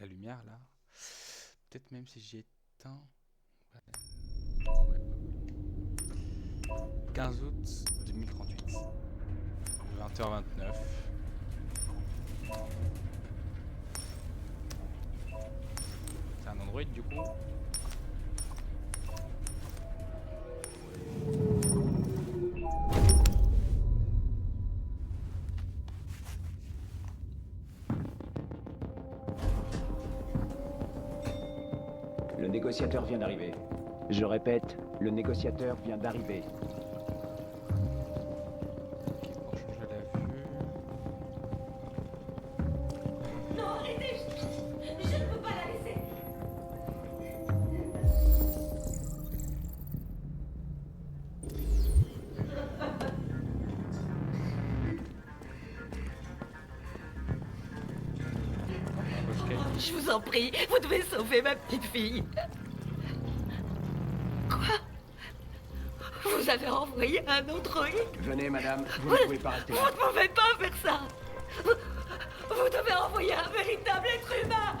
la lumière là. Peut-être même si j'y éteins. Ouais. 15 août 2038. 20h29. C'est un Android du coup. Le négociateur vient d'arriver. Je répète, le négociateur vient d'arriver. Ok, pour changer la vue. Non, arrêtez, je ne peux pas la laisser. Ok. Je vous en prie, vous devez sauver ma petite fille. Quoi? Vous avez envoyé un androïde? Venez, madame, vous ne pouvez pas rester Vous là. ne pouvez pas faire ça. Vous devez envoyer un véritable être humain.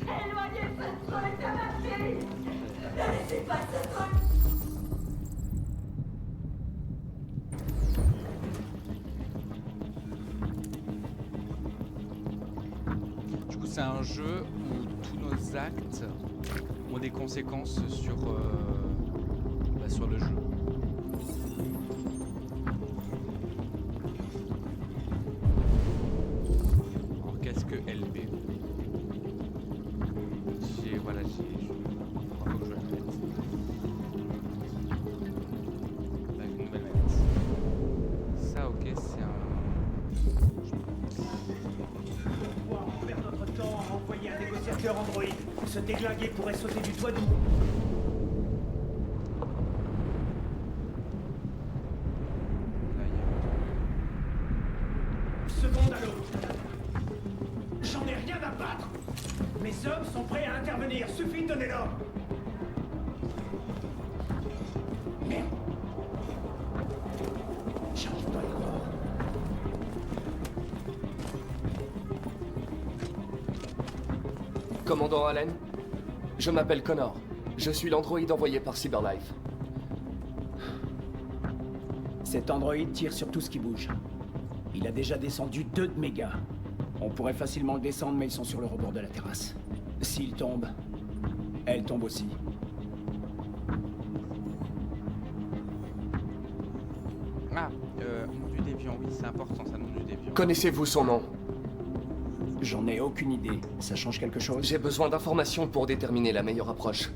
Éloignez ce truc de ma fille. Ne laissez pas ce truc. Du coup, c'est un jeu où tous nos actes ont des conséquences sur le jeu. Alors, qu'est-ce que LB? Voilà, faut que je le mette. Avec une nouvelle manette. Ça, ok, c'est un. Pourquoi on perd notre temps à envoyer un négociateur Android? Ce déglingué pourrait sauter du toit du... Là, Seconde à l'autre. J'en ai rien à battre. Mes hommes sont prêts à intervenir. Suffit de donner l'ordre. Merde. J'arrive pas à le voir. Commandant Allen, je m'appelle Connor. Je suis l'androïde envoyé par Cyberlife. Cet androïde tire sur tout ce qui bouge. Il a déjà descendu 2 de mes gars. On pourrait facilement le descendre, mais ils sont sur le rebord de la terrasse. S'il tombe, elle tombe aussi. Ah, nom du déviant, oui, c'est important, ça, nom du déviant. Connaissez-vous son nom? J'en ai aucune idée. Ça change quelque chose? J'ai besoin d'informations pour déterminer la meilleure approche.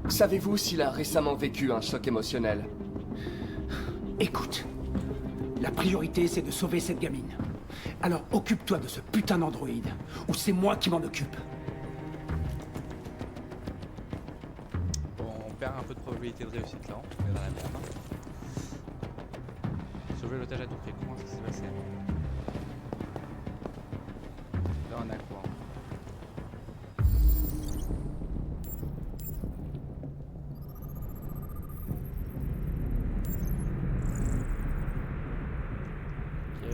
Savez-vous s'il a récemment vécu un choc émotionnel? Écoute, la priorité c'est de sauver cette gamine. Alors occupe-toi de ce putain d'androïde, ou c'est moi qui m'en occupe. Bon, on perd un peu de probabilité de réussite là, on est dans la merde. Sauver l'otage à tout prix, comment ça s'est passé? Là on a quoi? Ok.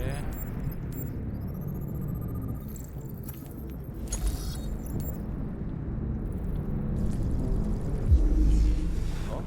Bon.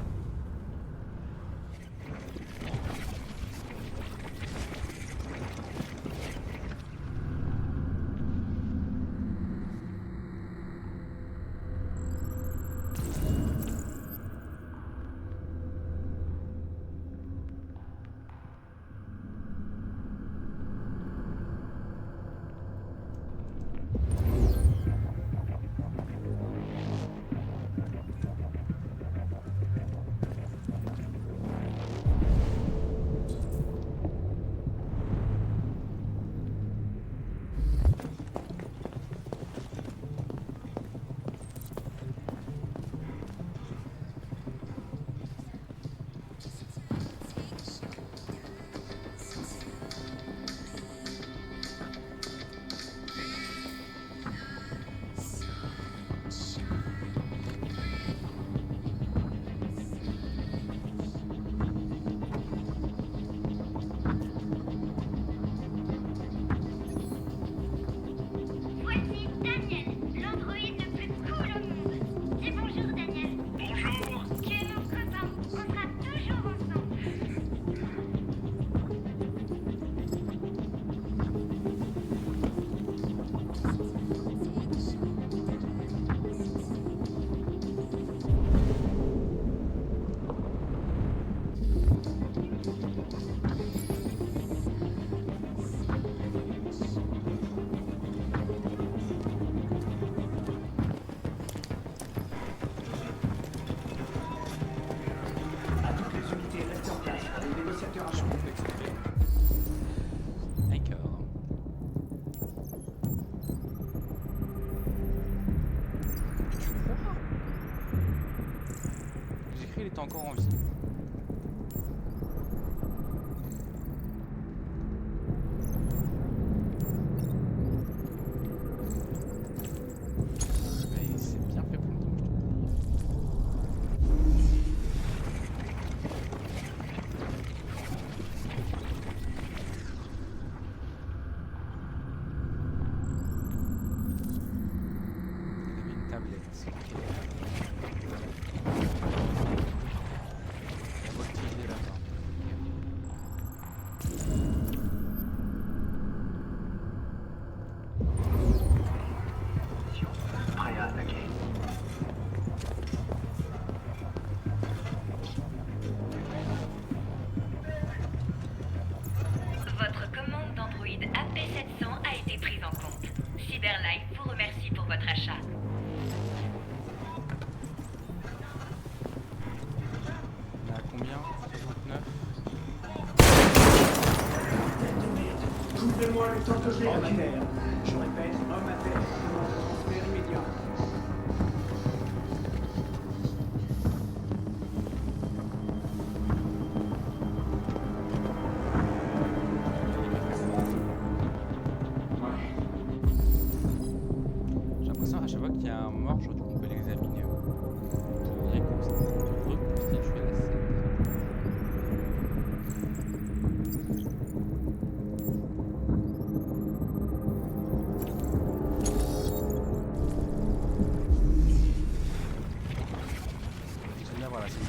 secteur Je interne. peux accepter. D'accord. Tu crois? J'ai cru qu'il était encore en vie. Mais il s'est bien fait pour le temps. Il avait une tablette. Ok. La voltige est là-bas. Prêt à attaquer. Votre commande d'Android AP700 a été prise en compte. Cyberlife vous remercie pour votre achat. On est à combien? 69. Coupez-moi le temps que je Homme à l'évacue. terre. Je répète, homme à terre. Transfert immédiat. J'ai l'impression à chaque fois qu'il y a un mort, je trouve qu'on peut l'examiner pour reconstituer la scène. J'aime bien voir la scène.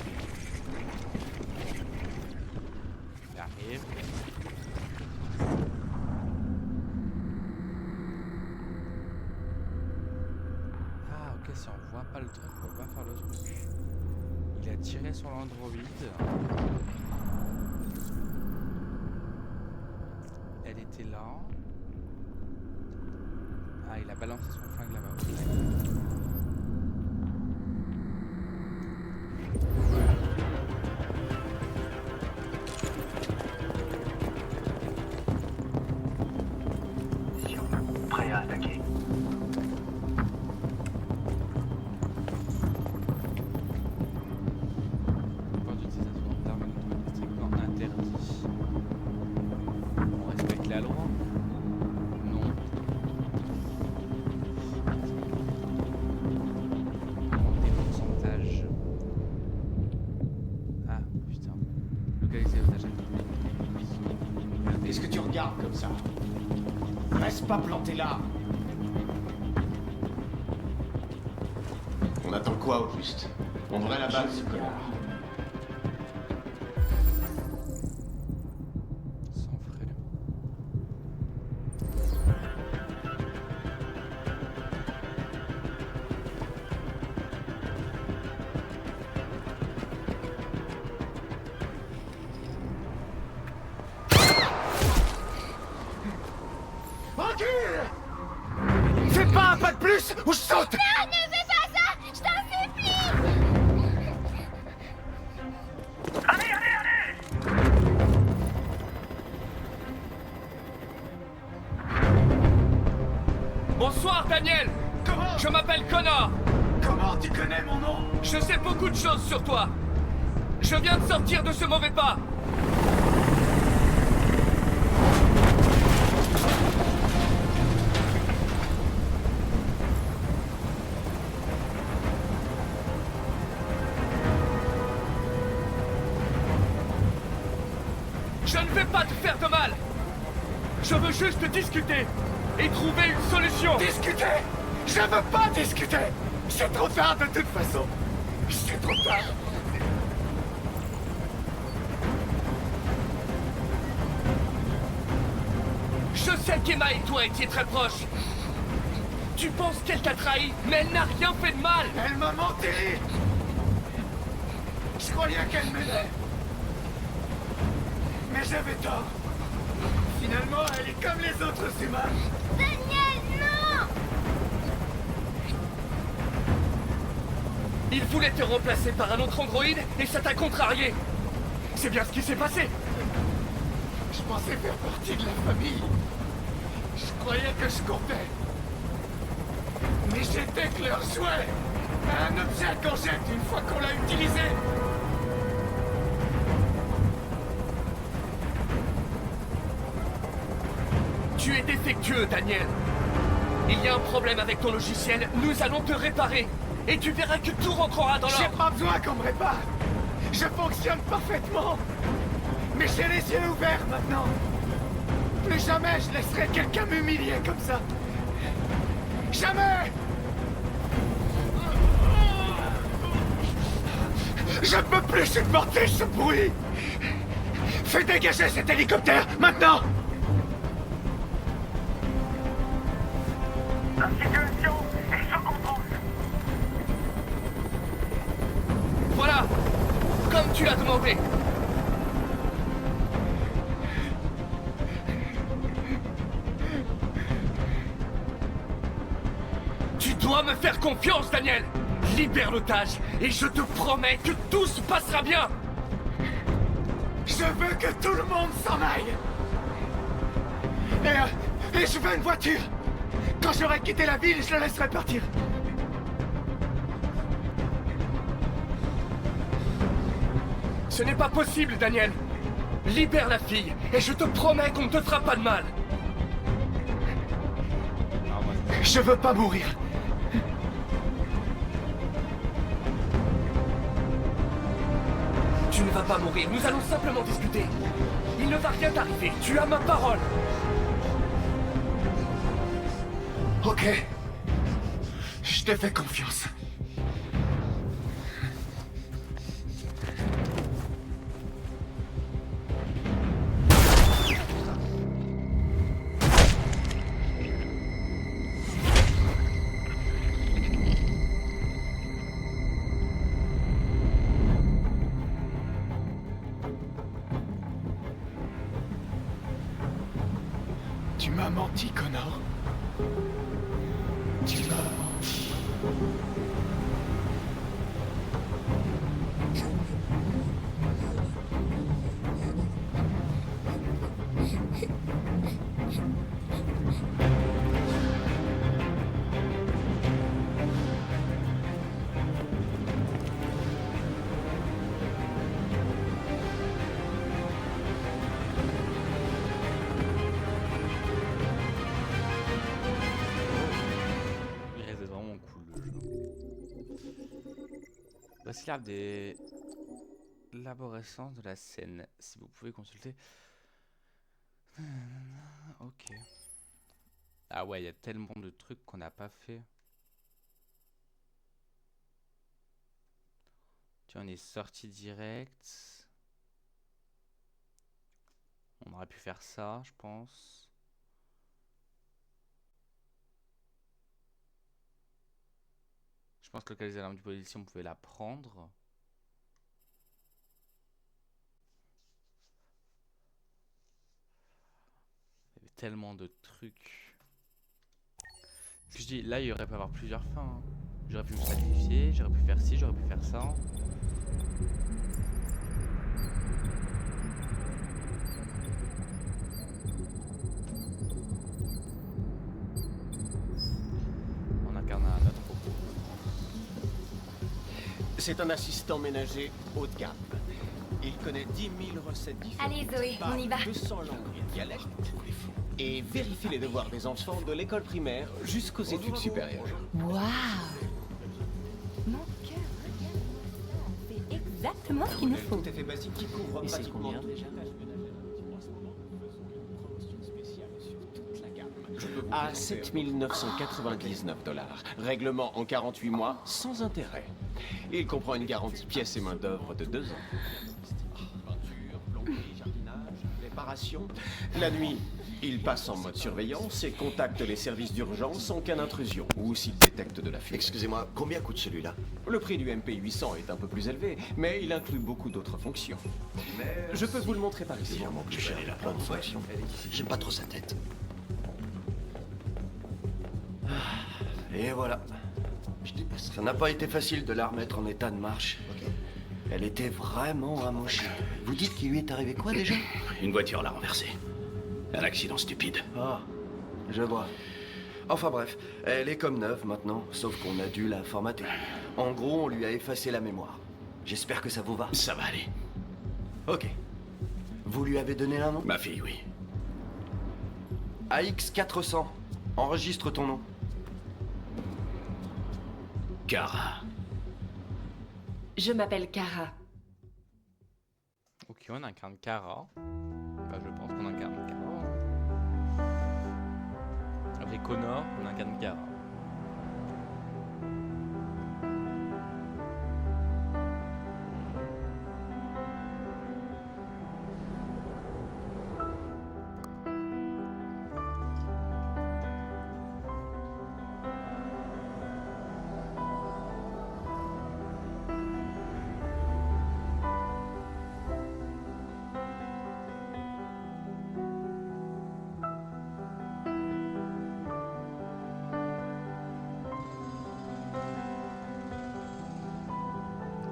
Il arrive. Ah ok, si on voit pas le truc, on peut pas faire le truc. Il a tiré sur l'androïde. Elle était là. Ah, il a balancé son flingue là-bas. Prêt à attaquer. Pas d'utilisation d'armes électroniques strictement interdit. On respecte la loi? Non. Des pourcentages. Ah putain. Localiser les agents. Qu'est-ce que tu regardes comme ça? Reste pas planté là. On attend quoi au juste? On devrait la battre, ce connard. Sans frais. Fais pas un pas de plus ou je saute. Ne fais pas ça! Je t'en supplie! Bonsoir, Daniel. Comment? Je m'appelle Connor. Comment tu connais mon nom? Je sais beaucoup de choses sur toi. Je viens de sortir de ce mauvais pas. Je ne vais pas te faire de mal. Je veux juste discuter et trouver une solution. Discuter? Je veux pas discuter. C'est trop tard de toute façon. C'est trop tard. Je sais qu'Emma et toi étiez très proches. Tu penses qu'elle t'a trahi, mais elle n'a rien fait de mal. Elle m'a menti. Je croyais qu'elle m'aimait. Mais j'avais tort. Finalement, elle est comme les autres humains. Daniel, non! Il voulait te remplacer par un autre androïde et ça t'a contrarié. C'est bien ce qui s'est passé. Je pensais faire partie de la famille. Je croyais que je comptais. Mais j'étais que leur jouet. Un objet qu'on jette une fois qu'on l'a utilisé. Tu es défectueux, Daniel. Il y a un problème avec ton logiciel. Nous allons te réparer. Et tu verras que tout rentrera dans l'ordre. J'ai pas besoin qu'on me répare. Je fonctionne parfaitement. Mais j'ai les yeux ouverts maintenant. Plus jamais je laisserai quelqu'un m'humilier comme ça. Jamais! Je ne peux plus supporter ce bruit! Fais dégager cet hélicoptère, maintenant! La situation est sous contrôle. Voilà! Comme tu l'as demandé. Tu dois me faire confiance, Daniel! Libère l'otage, et je te promets que tout se passera bien! Je veux que tout le monde s'en aille! Et je veux une voiture! Quand j'aurai quitté la ville, je la laisserai partir! Ce n'est pas possible, Daniel! Libère la fille, et je te promets qu'on ne te fera pas de mal! Je veux pas mourir! Tu ne vas pas mourir, nous allons simplement discuter. Il ne va rien t'arriver, tu as ma parole. Ok. Je te fais confiance. Tu m'as menti, Connor. Tu m'as menti. Voici l'arbre des l'arborescence de la scène. Si vous pouvez consulter. Ok. Ah ouais, il y a tellement de trucs qu'on n'a pas fait. Tiens, on est sorti direct. On aurait pu faire ça, je pense. Je pense que localiser l'arme du policier, on pouvait la prendre. Il y avait tellement de trucs. Ce que je dis, là, il aurait pu avoir plusieurs fins. Hein. J'aurais pu me sacrifier, j'aurais pu faire ci, j'aurais pu faire ça. On incarne un autre. C'est un assistant ménager haut de gamme. Il connaît 10 000 recettes différentes. Allez Zoé, on y va. 200 langues et dialectes. Et vérifie les devoirs des enfants de l'école primaire jusqu'aux études supérieures. Waouh! Mon cœur, regarde ça. C'est exactement ce qu'il nous faut. Tout à fait basique qui couvre Et c'est pratiquement combien tout. déjà? À 7 999 $. Règlement en 48 mois, sans intérêt. Il comprend une garantie pièces et main d'œuvre de 2 ans. Peinture, plomberie, jardinage, réparation. La nuit, il passe en mode surveillance et contacte les services d'urgence en cas d'intrusion ou s'il détecte de la fuite. Excusez-moi, combien coûte celui-là? Le prix du MP800 est un peu plus élevé, mais il inclut beaucoup d'autres fonctions. Je peux vous le montrer par ici. Légèrement plus cher, il a plein de fonctions. J'aime pas trop sa tête. Et voilà. Ça n'a pas été facile de la remettre en état de marche. Elle était vraiment amochée. Vous dites qu'il lui est arrivé quoi déjà? Une voiture l'a renversée. Un accident stupide. Ah, je vois. Enfin bref, elle est comme neuve maintenant, sauf qu'on a dû la formater. En gros, on lui a effacé la mémoire. J'espère que ça vous va. Ça va aller. Ok. Vous lui avez donné un nom? Ma fille, oui. AX400. Enregistre ton nom. Kara. Je m'appelle Kara. Ok, on incarne Kara. Enfin, je pense qu'on incarne Kara. Avec Connor, on incarne Kara.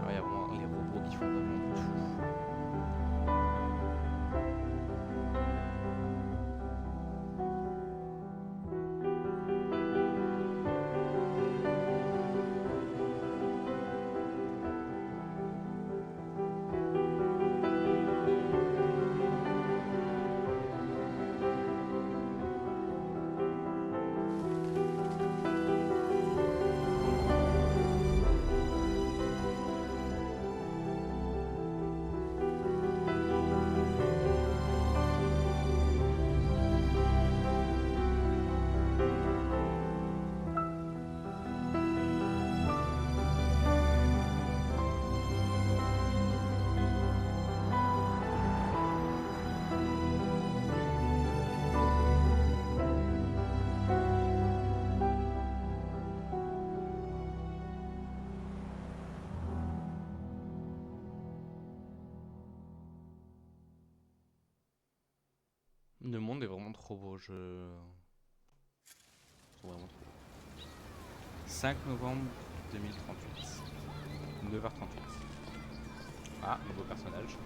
Ah, il y a vraiment les robots qui font vraiment tout. Le monde est vraiment trop beau, je... C'est vraiment trop beau. 5 novembre 2038. 9h38. Ah, nouveau personnage.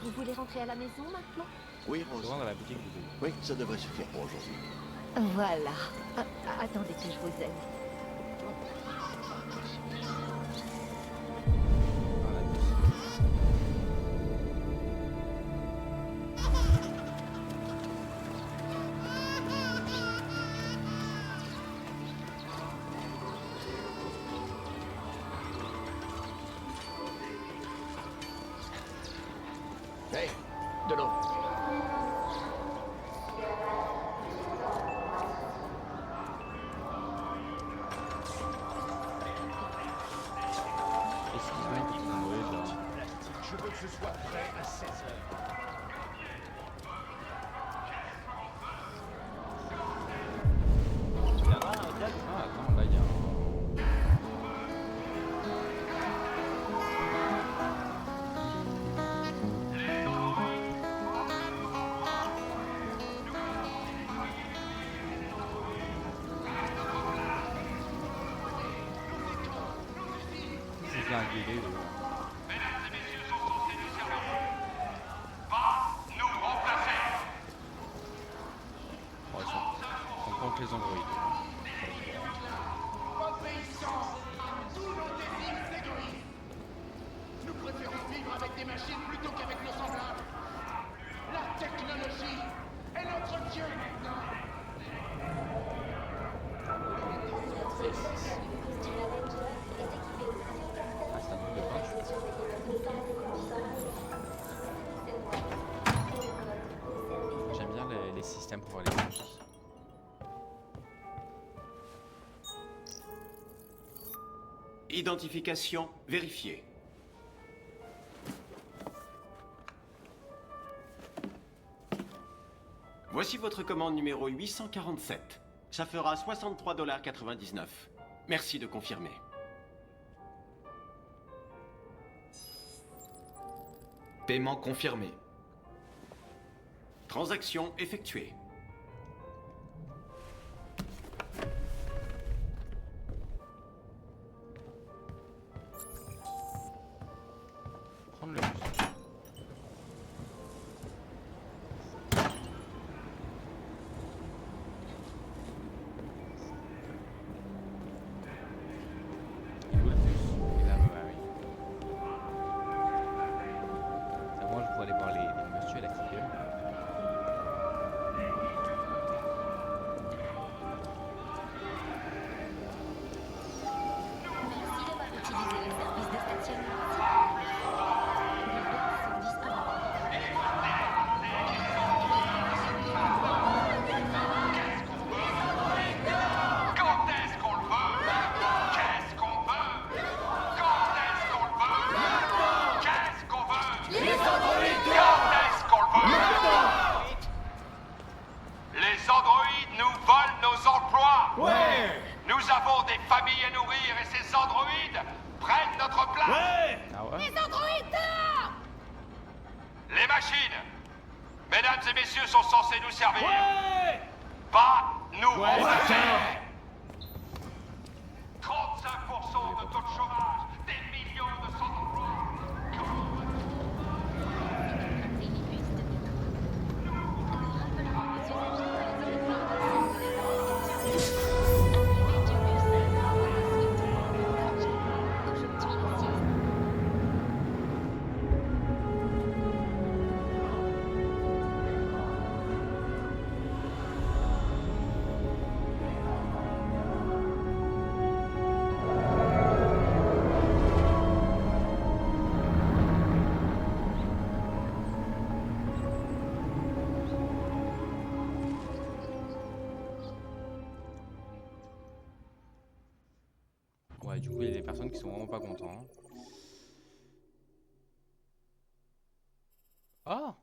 Vous voulez rentrer à la maison maintenant? Oui, Je Rose. rentre dans la boutique vidéo. Oui, ça devrait suffire pour aujourd'hui. Voilà. Attendez que je vous aide. Dans la boutique. Hey, de l'eau. Excuse-moi, petit Noël, là. Je veux que ce soit prêt à 16h. Ah, attends, là, il y a un... C'est un guédé, Oh, ils sont contre les androïdes. Obéissance à tous nos désirs égoïstes. Nous préférons vivre avec des machines plutôt qu'avec nos semblables. La technologie est notre Dieu maintenant. Ah, c'est un truc de peinture. J'aime bien les systèmes pour voir les choses. Identification vérifiée. Voici votre commande numéro 847. Ça fera 63,99 $. Merci de confirmer. Paiement confirmé. Transaction effectuée. Prendre le bus. Il est où le bus? Il est là, bah oui. C'est moi, je pourrais aller voir les messieurs à la petite gueule. Les androïdes nous volent nos emplois. Ouais. Nous avons des familles à nourrir et ces androïdes prennent notre place. Ouais. Ah ouais? Les androïdes dehors. Les machines, mesdames et messieurs, sont censés nous servir. Ouais. Pas nous. Ouais. 35% de taux de chômage, des millions de sans-emploi. Ouais, du coup, il y a des personnes qui sont vraiment pas contents. Ah!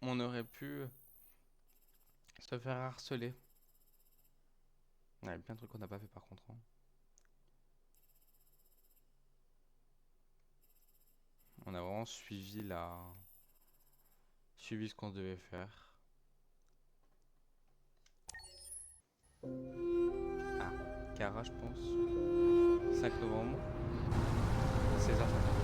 On aurait pu se faire harceler. Il y a plein de trucs qu'on n'a pas fait par contre. Hein. On a vraiment suivi ce qu'on devait faire. Ah, Kara, je pense. 5 novembre. 16h50.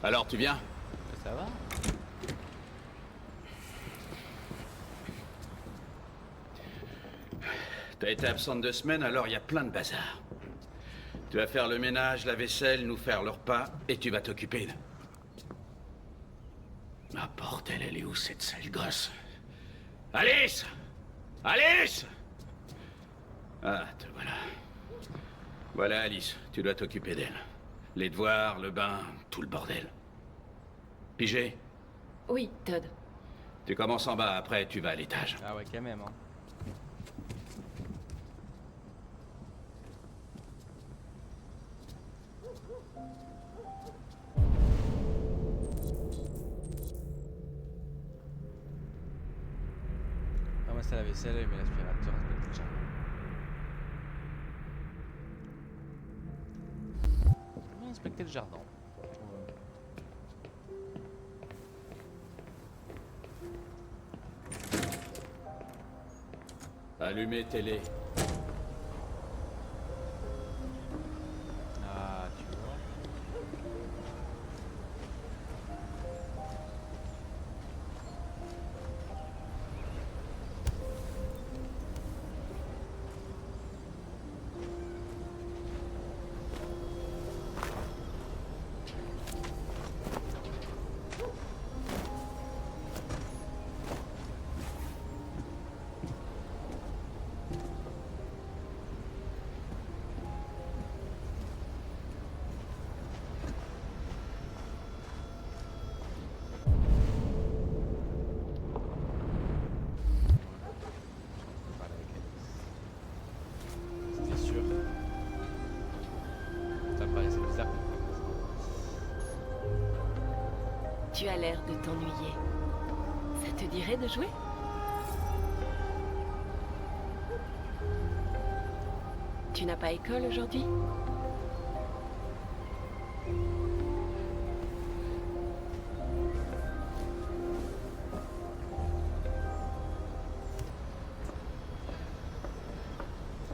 Alors, tu viens? Ça va? T'as été absente 2 semaines, alors il y a plein de bazar. Tu vas faire le ménage, la vaisselle, nous faire le repas, et tu vas t'occuper de... Ah bordel, elle est où cette sale gosse? Alice! Alice! Ah, te voilà. Voilà, Alice, tu dois t'occuper d'elle. Les devoirs, le bain, tout le bordel. Pigé? Oui, Todd. Tu commences en bas, après tu vas à l'étage. Ah ouais, quand même. Hein. Ramasser la vaisselle, allumer l'aspirateur, inspecter le jardin. Inspecter le jardin. Allumer télé. Ah, tu vois. Tu as l'air de t'ennuyer. Ça te dirait de jouer? Tu n'as pas école aujourd'hui?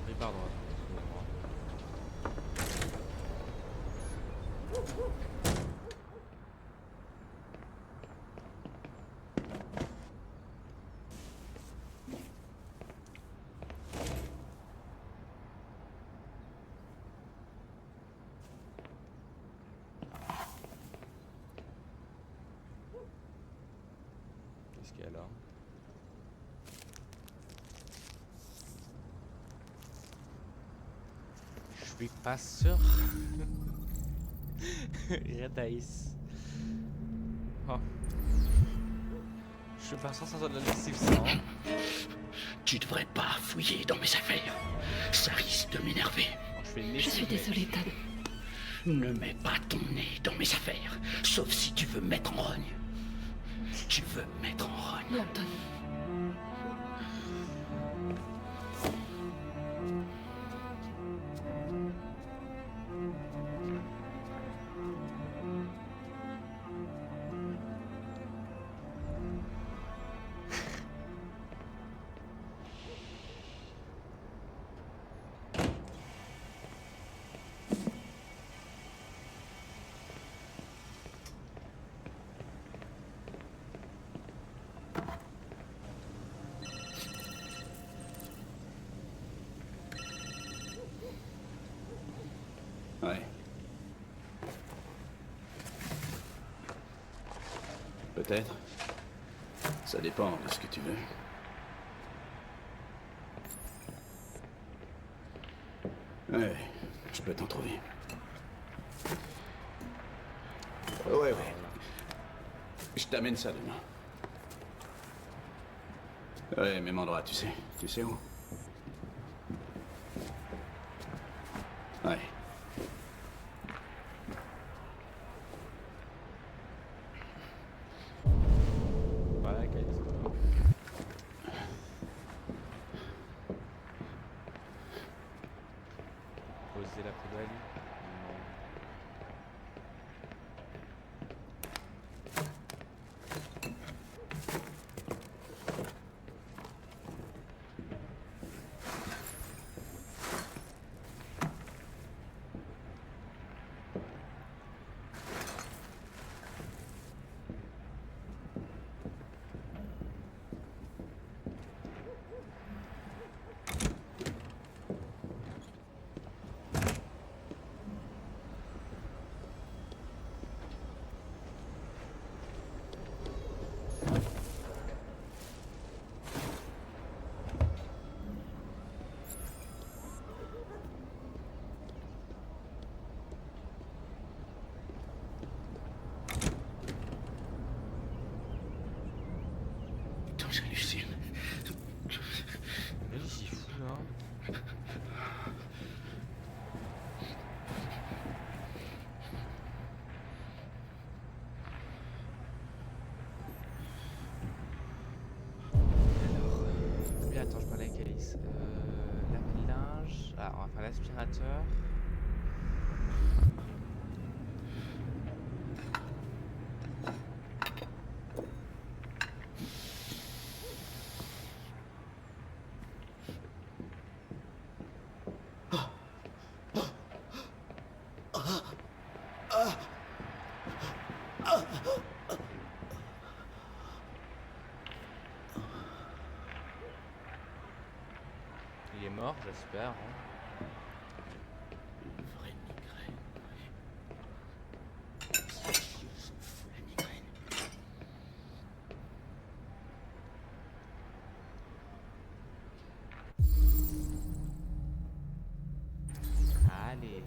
Oui, pardon. Qu'est-ce qu'il y a là? Je suis pas sûr. Retaïs. Oh. Je suis pas sûr que ça soit de la lessive ça. Hein. Tu devrais pas fouiller dans mes affaires. Ça risque de m'énerver. Je suis désolée, Todd. Ne mets pas ton nez dans mes affaires. Sauf si tu veux me mettre en rogne. Tu veux me mettre en rogne. Non, Todd. Ouais. Peut-être. Ça dépend de ce que tu veux. Ouais, je peux t'en trouver. Ouais. Je t'amène ça demain. Ouais, même endroit, tu sais. Tu sais où? Ouais. Voilà, Kate. Poser la poubelle. Putain, j'hallucine. Mais c'est fou là. Mais attends, je parlais avec Alice. Lave-linge. Ah, on va faire l'aspirateur. Il est mort, j'espère. Hein. Une vraie migraine. Ils s'en fout, la migraine. Allez.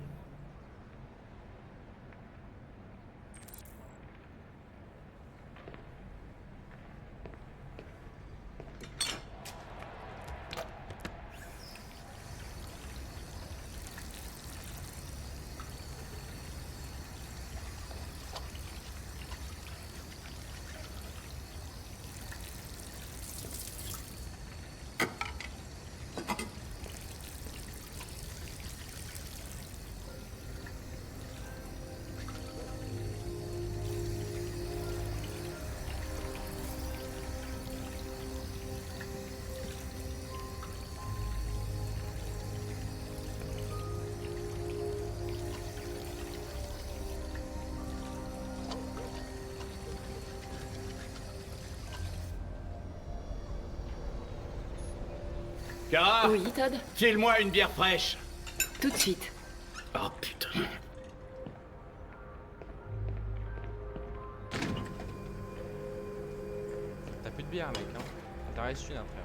Kara, Oui, Todd? file-moi une bière fraîche. Tout de suite. Oh putain. T'as plus de bière, mec, hein. T'en reste une après.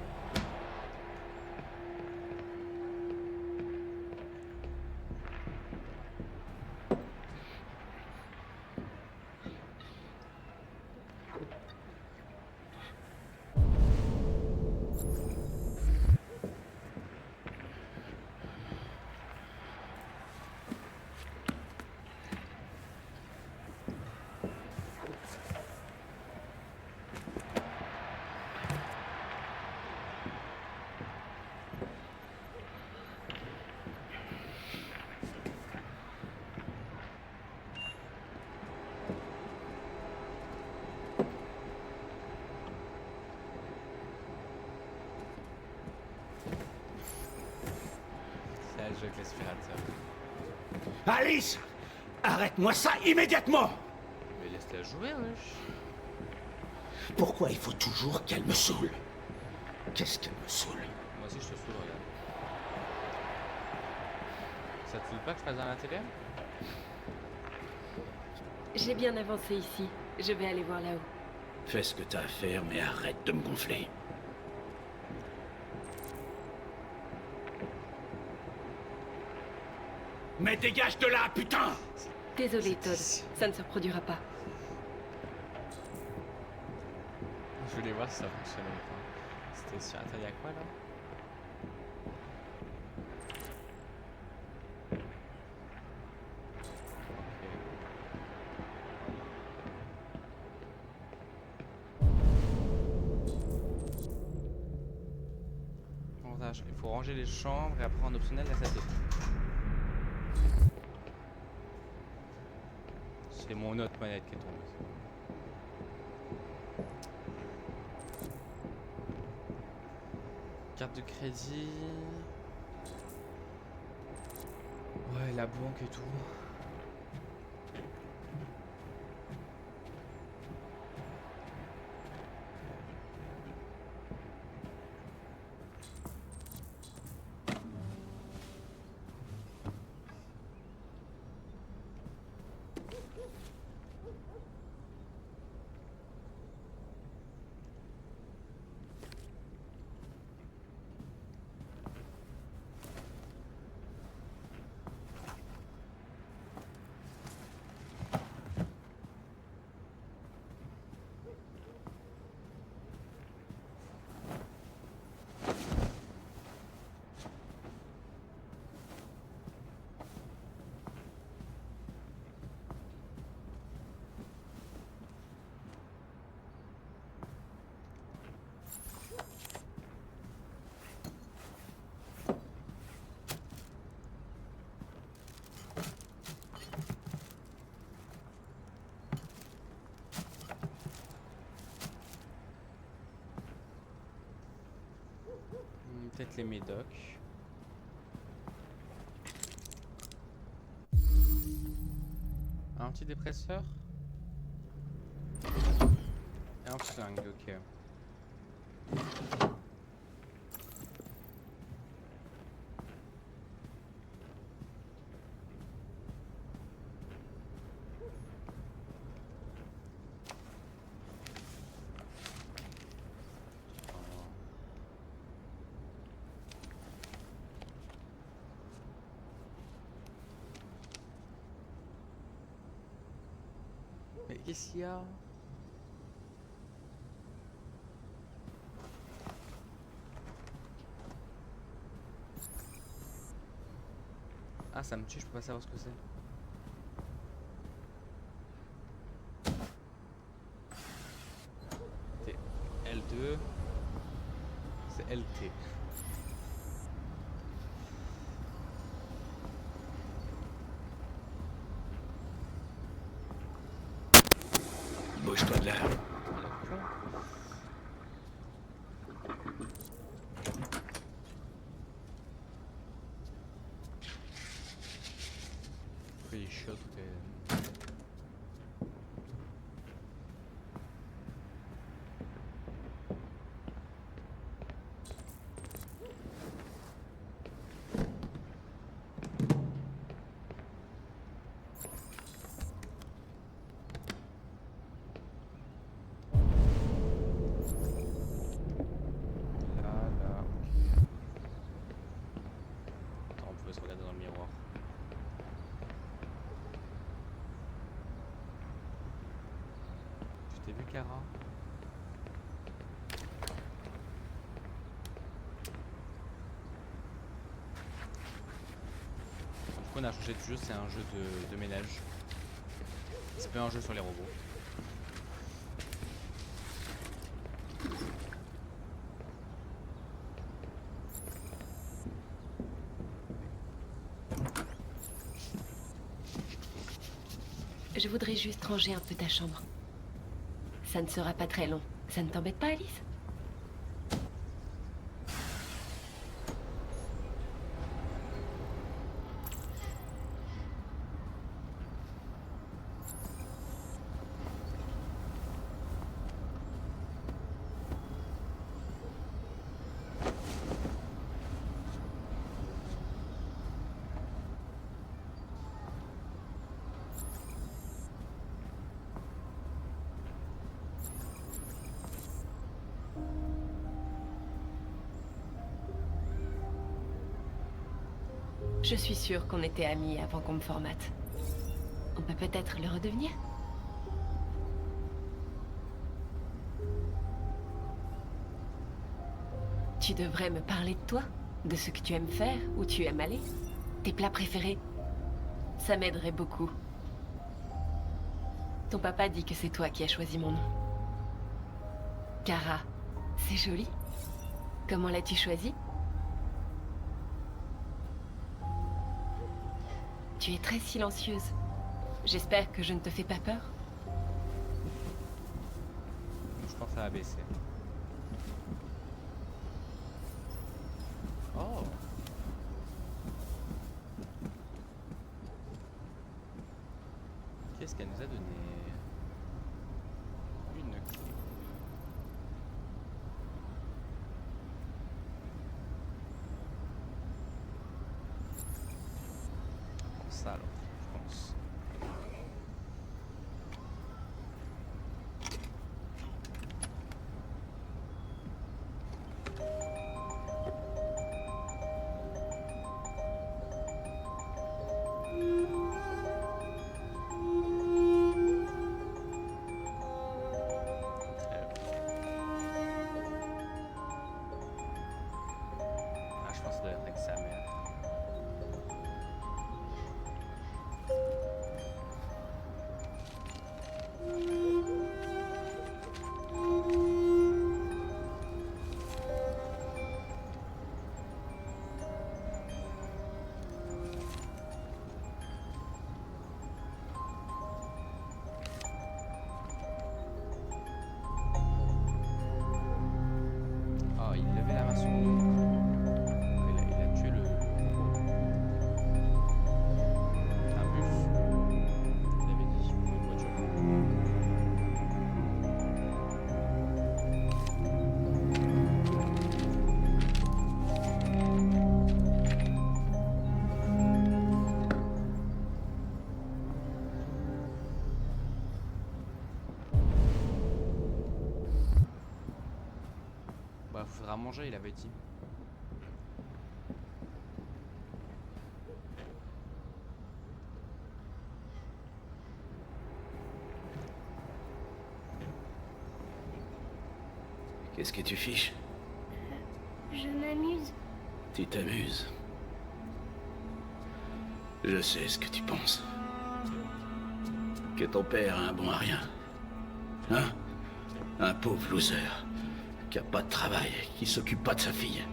C'est le jeu avec l'aspirateur. Alice, arrête-moi ça immédiatement. Mais laisse-la jouer, wesh. Pourquoi il faut toujours qu'elle me saoule? Qu'est-ce qu'elle me saoule? Moi aussi je te saoule, regarde. Ça te saoule pas que je fasse dans la télé? J'ai bien avancé ici. Je vais aller voir là-haut. Fais ce que t'as à faire, mais arrête de me gonfler. Mais dégage de là, putain! Désolé, Todd. Ça ne se reproduira pas. Je voulais voir si ça fonctionnait ou pas. C'était sur... Attends, y'a quoi là? Il faut ranger les chambres et après en optionnel la salle de bain. C'est mon autre manette qui est tombée. Carte de crédit. Ouais, la banque et tout. Peut-être les médocs. Un antidépresseur. Et un flingue, ok. Mais qu'est-ce qu'il y a? Ah, ça me tue, je peux pas savoir ce que c'est. C'est L2. C'est LT. Bouge-toi de là. Il est chaud, tout est... Kara. Du coup, on a changé de jeu, c'est un jeu de ménage. C'est pas un jeu sur les robots. Je voudrais juste ranger un peu ta chambre. Ça ne sera pas très long. Ça ne t'embête pas, Alice? Je suis sûre qu'on était amis avant qu'on me formate. On peut peut-être le redevenir? Tu devrais me parler de toi, de ce que tu aimes faire, où tu aimes aller, tes plats préférés. Ça m'aiderait beaucoup. Ton papa dit que c'est toi qui as choisi mon nom. Kara, c'est joli. Comment l'as-tu choisi? Tu es très silencieuse. J'espère que je ne te fais pas peur. Je pense à ABC. Oh. Qu'est-ce qu'elle nous a donné? Une clé. Ça alors, je pense. Ah, je pense que ça doit être avec sa mère. Oh, il levait la main sur nous. Il a tué le un bus. Il avait dit une voiture. Bah, faudra manger, il avait dit. Qu'est-ce que tu fiches? Je m'amuse. Tu t'amuses. Je sais ce que tu penses. Que ton père a un bon à rien. Hein? Un pauvre loser. Qui a pas de travail, qui s'occupe pas de sa fille.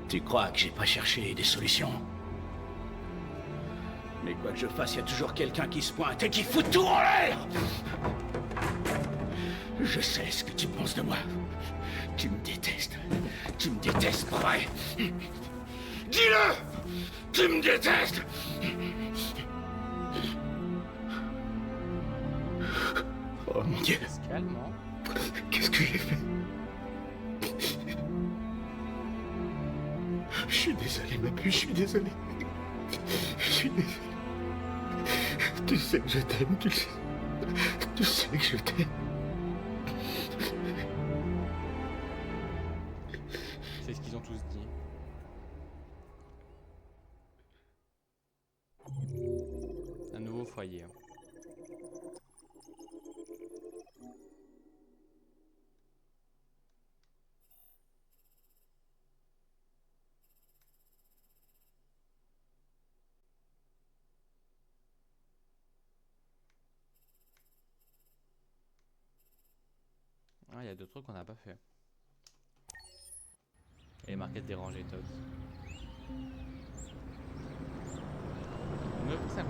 Tu crois que j'ai pas cherché des solutions? Mais quoi que je fasse, il y a toujours quelqu'un qui se pointe et qui fout tout en l'air! Je sais ce que tu penses de moi. Tu me détestes. Tu me détestes, pas vrai? Dis-le! Tu me détestes! Oh mon Dieu. Calme, Qu'est-ce que j'ai fait? Je suis désolé, ma puce, je suis désolé. Je suis désolé. Tu sais que je t'aime, tu le sais. Tu sais que je t'aime. C'est ce qu'ils ont tous dit. Un nouveau foyer. il y a deux trucs qu'on n'a pas fait. Et marqué déranger Todd. 9,57.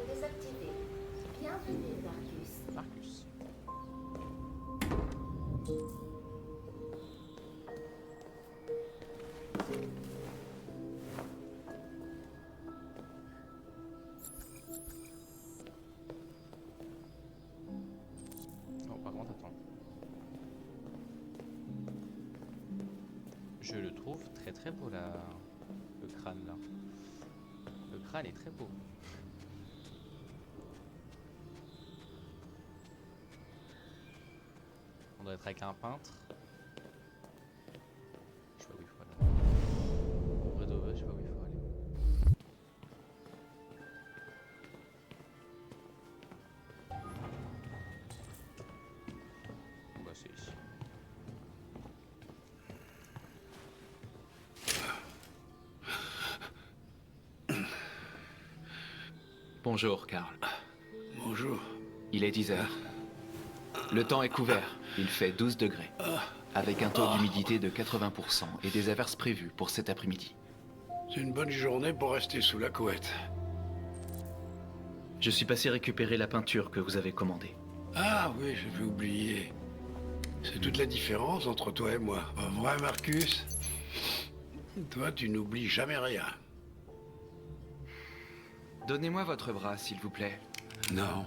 Désactivé. Bienvenue, Marcus. Marcus. Oh, par contre, attends. Je le trouve très très beau là. Le crâne là. Le crâne est très beau. On doit être avec un peintre. Je sais pas où il faut aller. Au Bredove, je sais pas où il faut aller. Bon, bah c'est ici. Bonjour, Karl. Bonjour. Il est 10 heures. Le temps est couvert. Il fait 12 degrés. Avec un taux d'humidité de 80% et des averses prévues pour cet après-midi. C'est une bonne journée pour rester sous la couette. Je suis passé récupérer la peinture que vous avez commandée. Ah oui, j'avais oublié. C'est toute la différence entre toi et moi. Pas vrai, Marcus? Toi, tu n'oublies jamais rien. Donnez-moi votre bras, s'il vous plaît. Non.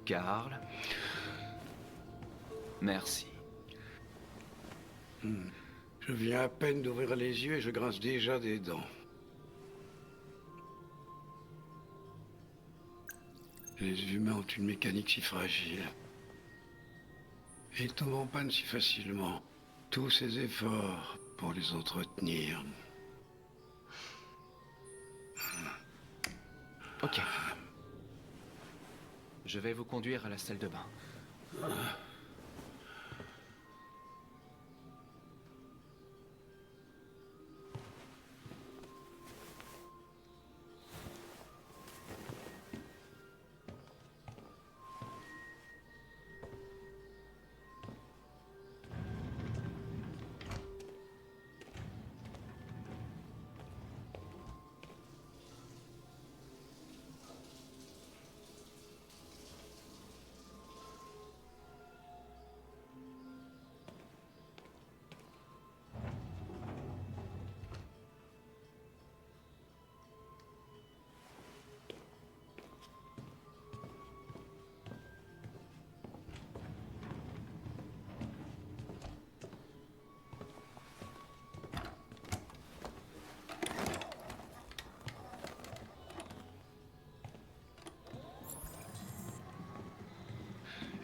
Karl. Merci. Je viens à peine d'ouvrir les yeux et je grince déjà des dents. Les humains ont une mécanique si fragile. Et ils tombent en panne si facilement. Tous ces efforts pour les entretenir. Ok. Je vais vous conduire à la salle de bain.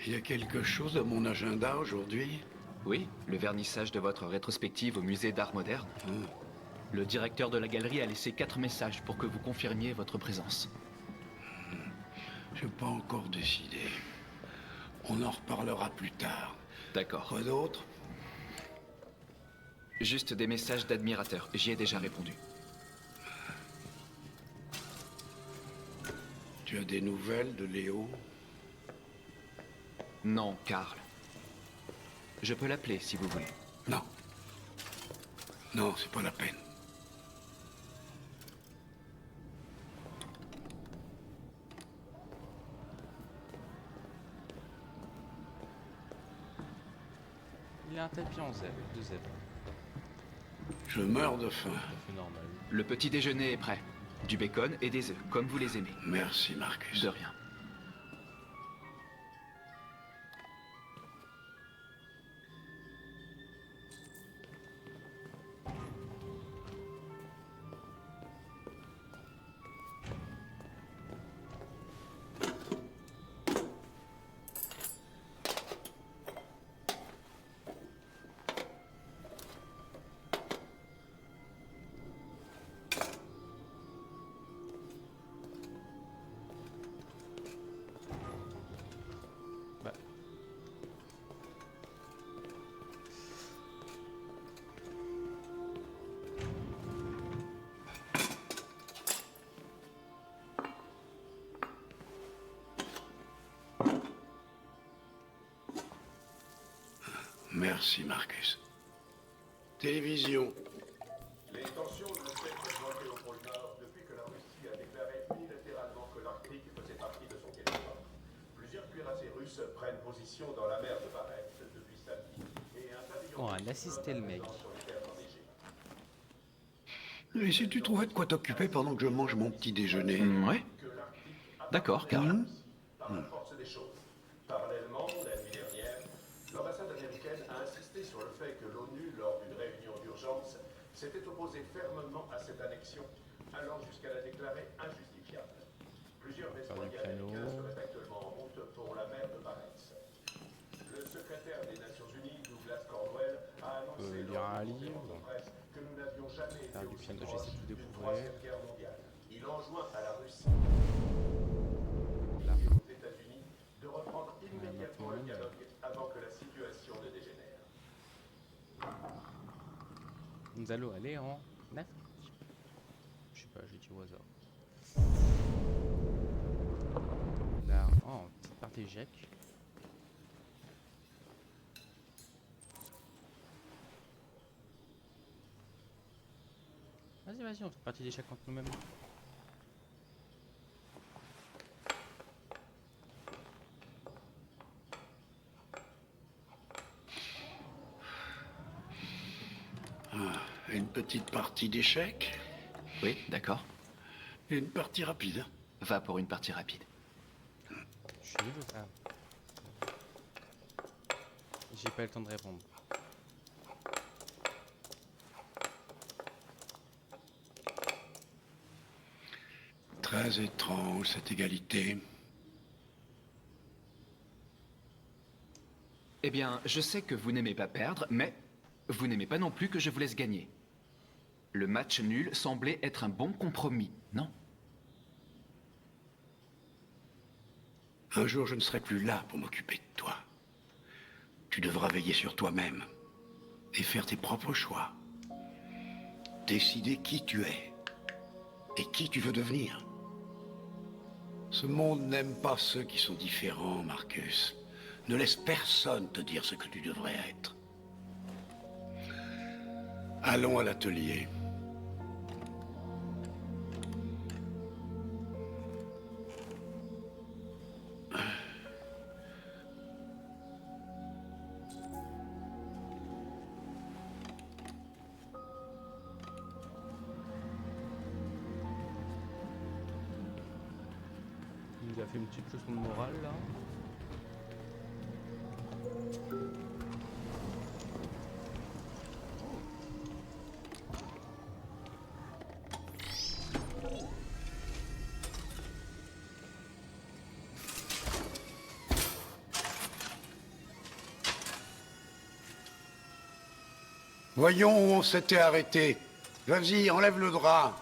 Il y a quelque chose dans mon agenda aujourd'hui? Oui, le vernissage de votre rétrospective au musée d'art moderne. Le directeur de la galerie a laissé 4 messages pour que vous confirmiez votre présence. Je n'ai pas encore décidé. On en reparlera plus tard. D'accord. Quoi d'autre? Juste des messages d'admirateurs. J'y ai déjà répondu. Tu as des nouvelles de Léo? Non, Karl. Je peux l'appeler si vous voulez. Non. Non, c'est pas la peine. Il y a un tapis en zèbre, de zèbre. Je meurs de faim. C'est normal. Le petit déjeuner est prêt. Du bacon et des œufs, comme vous les aimez. Merci, Marcus. De rien. Merci, Marcus. Télévision. Les tensions ne cessent d'augmenter au pôle Nord depuis que la Russie a déclaré unilatéralement que l'Arctique faisait partie de son territoire. Plusieurs cuirassés russes prennent position dans la mer de Barents depuis samedi et un pavillon Oh, un assisté le mec. sur les terres enneigées. Et si tu trouvais de quoi t'occuper pendant que je mange mon petit déjeuner? Ouais. D'accord, Karl. Par la force des choses. Parallèlement, la nuit dernière, l'ambassade américaine a insisté sur le fait que l'ONU, lors d'une réunion d'urgence, s'était opposée fermement à cette annexion, allant jusqu'à la déclarer injustifiable. Plusieurs vaisseaux américains seraient actuellement en route pour la mer de Barents. Le secrétaire des Nations Unies, Douglas Cornwell, a annoncé lors d'une conférence de presse que nous n'avions jamais été aussi proches d'une troisième guerre mondiale. Il enjoint à la Russie et aux États-Unis de reprendre immédiatement le dialogue avant que la situation ne dégénère. Nous allons aller en Afrique. Je sais pas, j'ai dit au hasard. Là, oh, petite partie échec. Vas-y, vas-y, on fait partie d'échec contre nous-mêmes. Une petite partie d'échecs? Oui, d'accord. Une partie rapide. Va pour une partie rapide. Je suis nul ou ça? J'ai pas le temps de répondre. Très étrange, cette égalité. Eh bien, je sais que vous n'aimez pas perdre, mais vous n'aimez pas non plus que je vous laisse gagner. Le match nul semblait être un bon compromis, non? Un jour, je ne serai plus là pour m'occuper de toi. Tu devras veiller sur toi-même et faire tes propres choix. Décider qui tu es et qui tu veux devenir. Ce monde n'aime pas ceux qui sont différents, Marcus. Ne laisse personne te dire ce que tu devrais être. Allons à l'atelier. Il a fait une petite leçon de morale là. Voyons où on s'était arrêté. Vas-y, enlève le drap.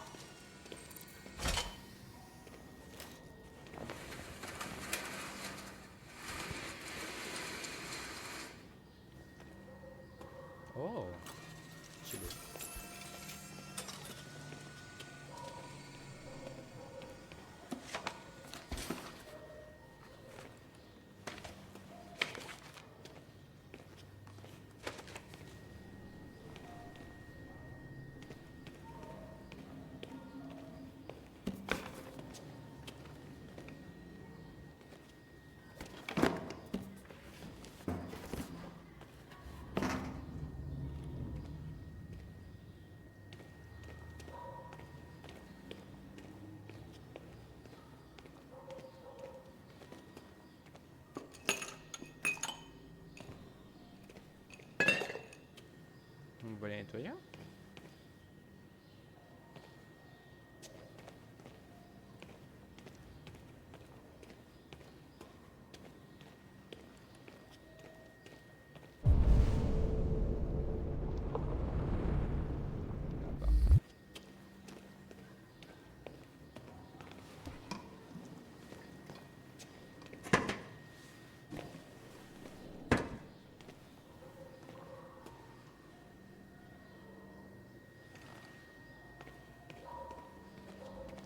Oh, stylé. On va les nettoyer.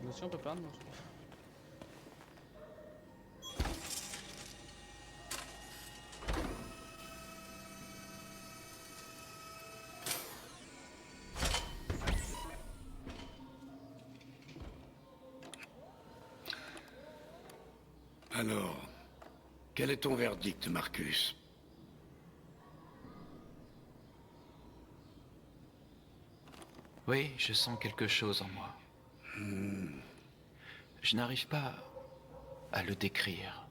Nous aussi on peut peindre. Alors, quel est ton verdict, Marcus? Oui, je sens quelque chose en moi. Je n'arrive pas à le décrire.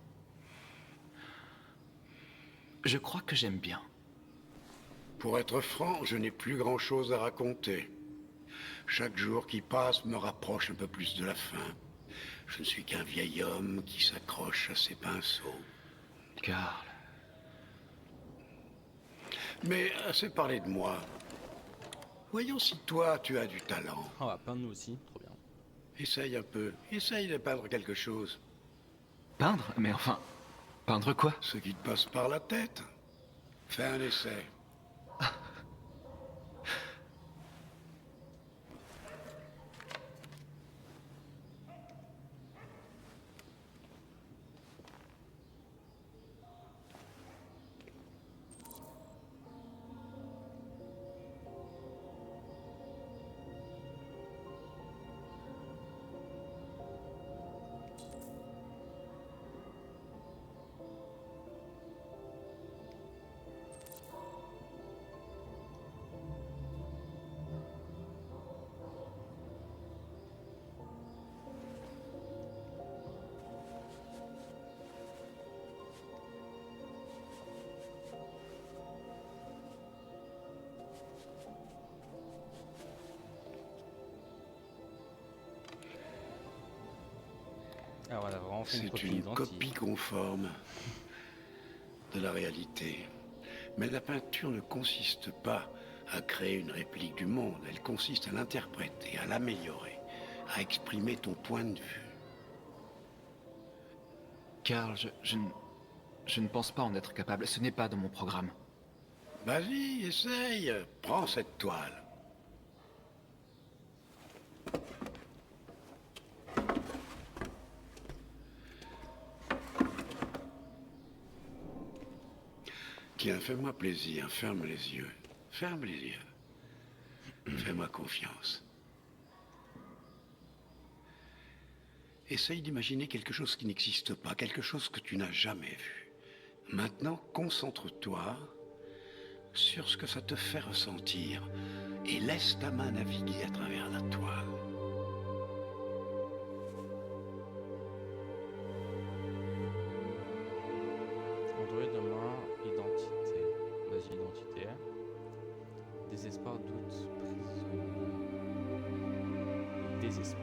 Je crois que j'aime bien. Pour être franc, je n'ai plus grand-chose à raconter. Chaque jour qui passe me rapproche un peu plus de la fin. Je ne suis qu'un vieil homme qui s'accroche à ses pinceaux. Carl. Mais assez parlé de moi. Voyons si toi, tu as du talent. Oh, bah, peindre nous aussi, trop bien. Essaye un peu. Essaye de peindre quelque chose. Peindre? Mais enfin, peindre quoi? Ce qui te passe par la tête. Fais un essai. Ah, on a vraiment fait C'est copie une identique. copie conforme de la réalité. Mais la peinture ne consiste pas à créer une réplique du monde. Elle consiste à l'interpréter, à l'améliorer, à exprimer ton point de vue. Carl, je ne pense pas en être capable. Ce n'est pas dans mon programme. Vas-y, essaye. Prends cette toile. Tiens, fais-moi plaisir, ferme les yeux. Ferme les yeux. Fais-moi confiance. Essaye d'imaginer quelque chose qui n'existe pas, quelque chose que tu n'as jamais vu. Maintenant, concentre-toi sur ce que ça te fait ressentir et laisse ta main naviguer à travers la toile. Android demain, identité. Vas-y, identité. Désespoir, doute, prison. Désespoir.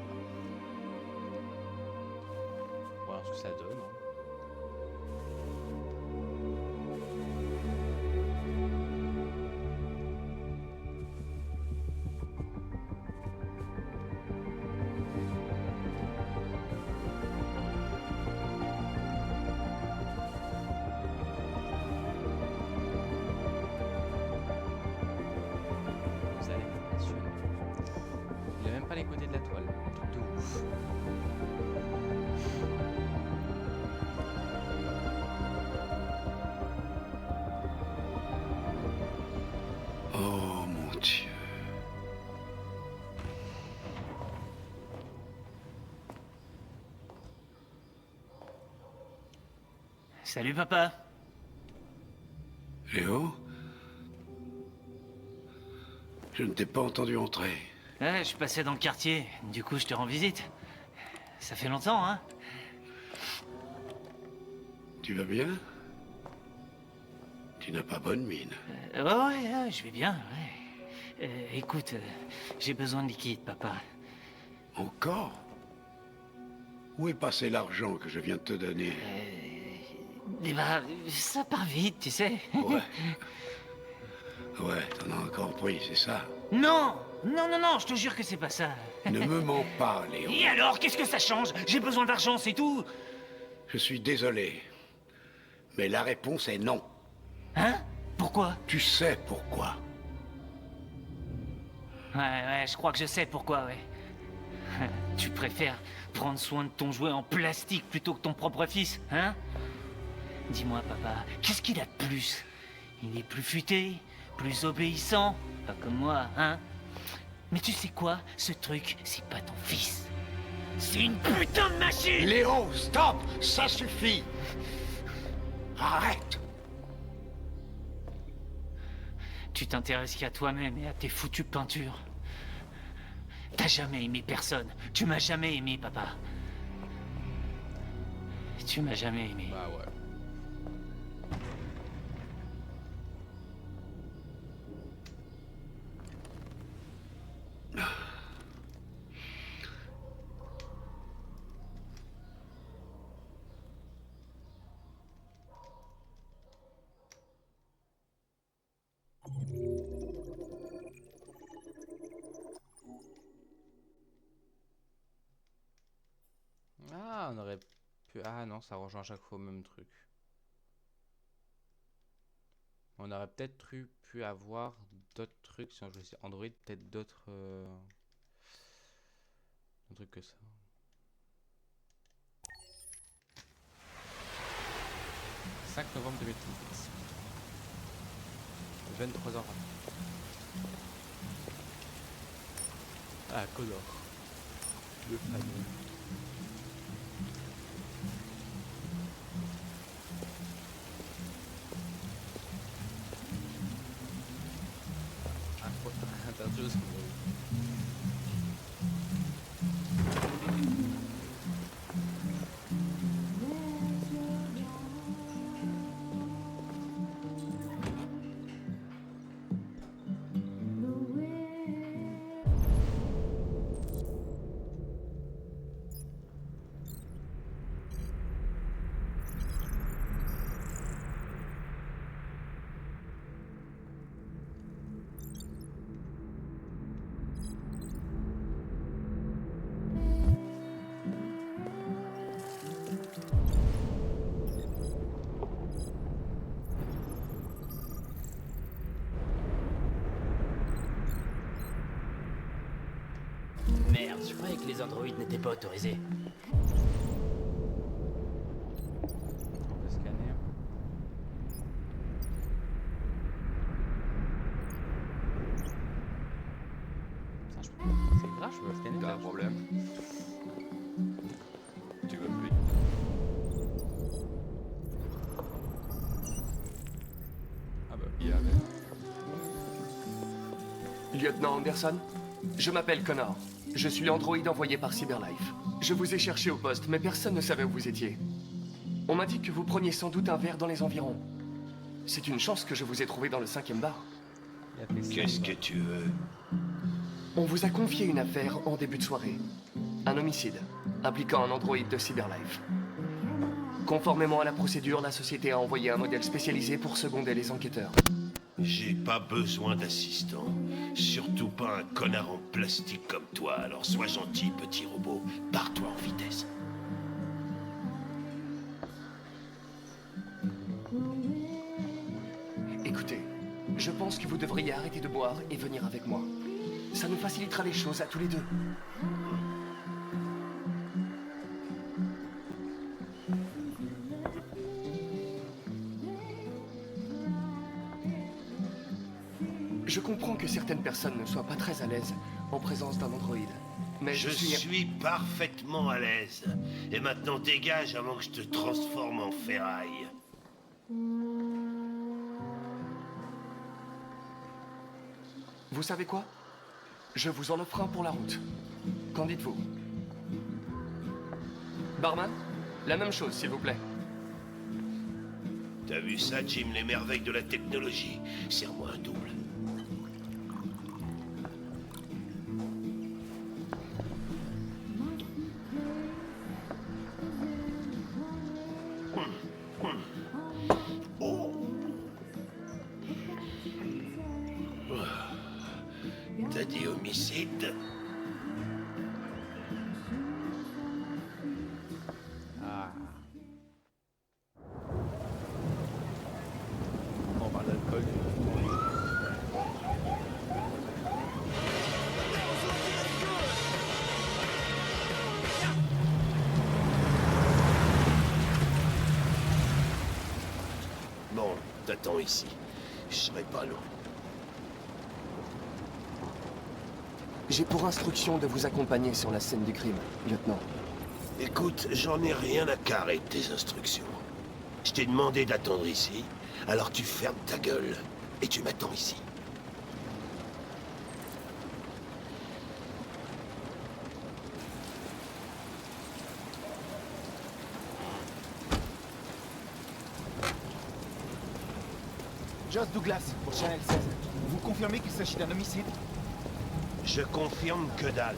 Voilà ce que ça donne. Hein. Ça l'impressionne. Il a même pas les côtés de la toile. Un truc de ouf. Oh mon Dieu. Salut papa. Léo? Je ne t'ai pas entendu entrer. Ouais, je passais dans le quartier, du coup je te rends visite. Ça fait longtemps, hein? Tu vas bien? Tu n'as pas bonne mine. Ouais, je vais bien, ouais. Écoute, j'ai besoin de liquide, papa. Encore? Où est passé l'argent que je viens de te donner? Eh ben, ça part vite, tu sais. Ouais. Ouais, t'en as encore pris, c'est ça? Non, je te jure que c'est pas ça. Ne me mens pas, Léo. Et alors, qu'est-ce que ça change? J'ai besoin d'argent, c'est tout. Je suis désolé. Mais la réponse est non. Hein? Pourquoi? Tu sais pourquoi. Ouais, je crois que je sais pourquoi, ouais. Tu préfères prendre soin de ton jouet en plastique plutôt que ton propre fils, hein? Dis-moi, papa, qu'est-ce qu'il a de plus? Il est plus futé, plus obéissant, pas comme moi, hein? Mais tu sais quoi? Ce truc, c'est pas ton fils. C'est une putain de machine! Léo, stop! Ça suffit! Arrête! Tu t'intéresses qu'à toi-même et à tes foutues peintures. T'as jamais aimé personne. Tu m'as jamais aimé, papa. Tu m'as jamais aimé. Bah ouais. Ah, on aurait pu... Ah non, ça rejoint à chaque fois au même truc. On aurait peut-être pu avoir d'autres trucs si on jouait sur Android, peut-être d'autres trucs que ça. « 5 novembre 2018. 23h20. Ah, Connor. Le fameux. Interdit. Merde, je croyais que les androïdes n'étaient pas autorisés. On va scanner. C'est grave, je peux scanner. T'as un problème? Tu veux plus? Ah bah, bien. Lieutenant Anderson, je m'appelle Connor. Je suis l'androïde envoyé par Cyberlife. Je vous ai cherché au poste, mais personne ne savait où vous étiez. On m'a dit que vous preniez sans doute un verre dans les environs. C'est une chance que je vous ai trouvé dans le 5e bar. Qu'est-ce que tu veux? On vous a confié une affaire en début de soirée. Un homicide, impliquant un androïde de Cyberlife. Conformément à la procédure, la société a envoyé un modèle spécialisé pour seconder les enquêteurs. J'ai pas besoin d'assistant. Surtout pas un connard en plastique comme toi, alors sois gentil, petit robot. Pars-toi en vitesse. Écoutez, je pense que vous devriez arrêter de boire et venir avec moi. Ça nous facilitera les choses à tous les deux. Je comprends que certaines personnes ne soient pas très à l'aise en présence d'un androïde. Mais je suis parfaitement à l'aise. Et maintenant dégage avant que je te transforme en ferraille. Vous savez quoi? Je vous en offre un pour la route. Qu'en dites-vous? Barman, la même chose, s'il vous plaît. T'as vu ça, Jim, les merveilles de la technologie? Serre-moi un double. T'as dit homicide? Ah. On parle d'alcool. Bon, t'attends ici. Je serai pas long. J'ai pour instruction de vous accompagner sur la scène du crime, lieutenant. Écoute, j'en ai rien à carrer de tes instructions. Je t'ai demandé d'attendre ici, alors tu fermes ta gueule et tu m'attends ici. Joss Douglas, pour Channel 16. Vous confirmez qu'il s'agit d'un homicide? Je confirme que dalle.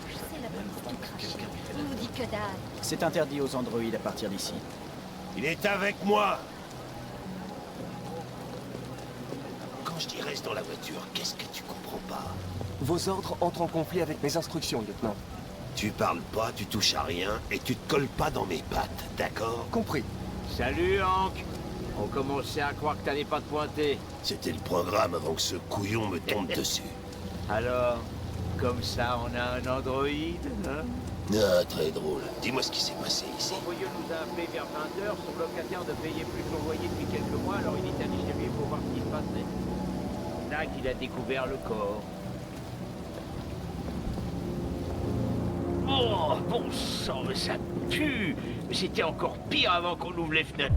Je sais la police tout crache. On nous dit que dalle. C'est interdit aux androïdes à partir d'ici. Il est avec moi. Quand je dis reste dans la voiture, qu'est-ce que tu comprends pas? Vos ordres entrent en conflit avec mes instructions, lieutenant. Tu parles pas, tu touches à rien, et tu te colles pas dans mes pattes, d'accord? Compris. Salut, Hank. On commençait à croire que t'allais pas te pointer. C'était le programme avant que ce couillon me tombe dessus. Alors, comme ça, on a un androïde, hein? Ah, très drôle. Dis-moi ce qui s'est passé ici. L'employeur nous a appelé vers 20h. Son locataire ne payait plus son loyer depuis quelques mois, alors il est allé chez lui pour voir ce qui se passait. Là qu'il a découvert le corps. Oh, bon sang, mais ça pue! Mais c'était encore pire avant qu'on ouvre les fenêtres.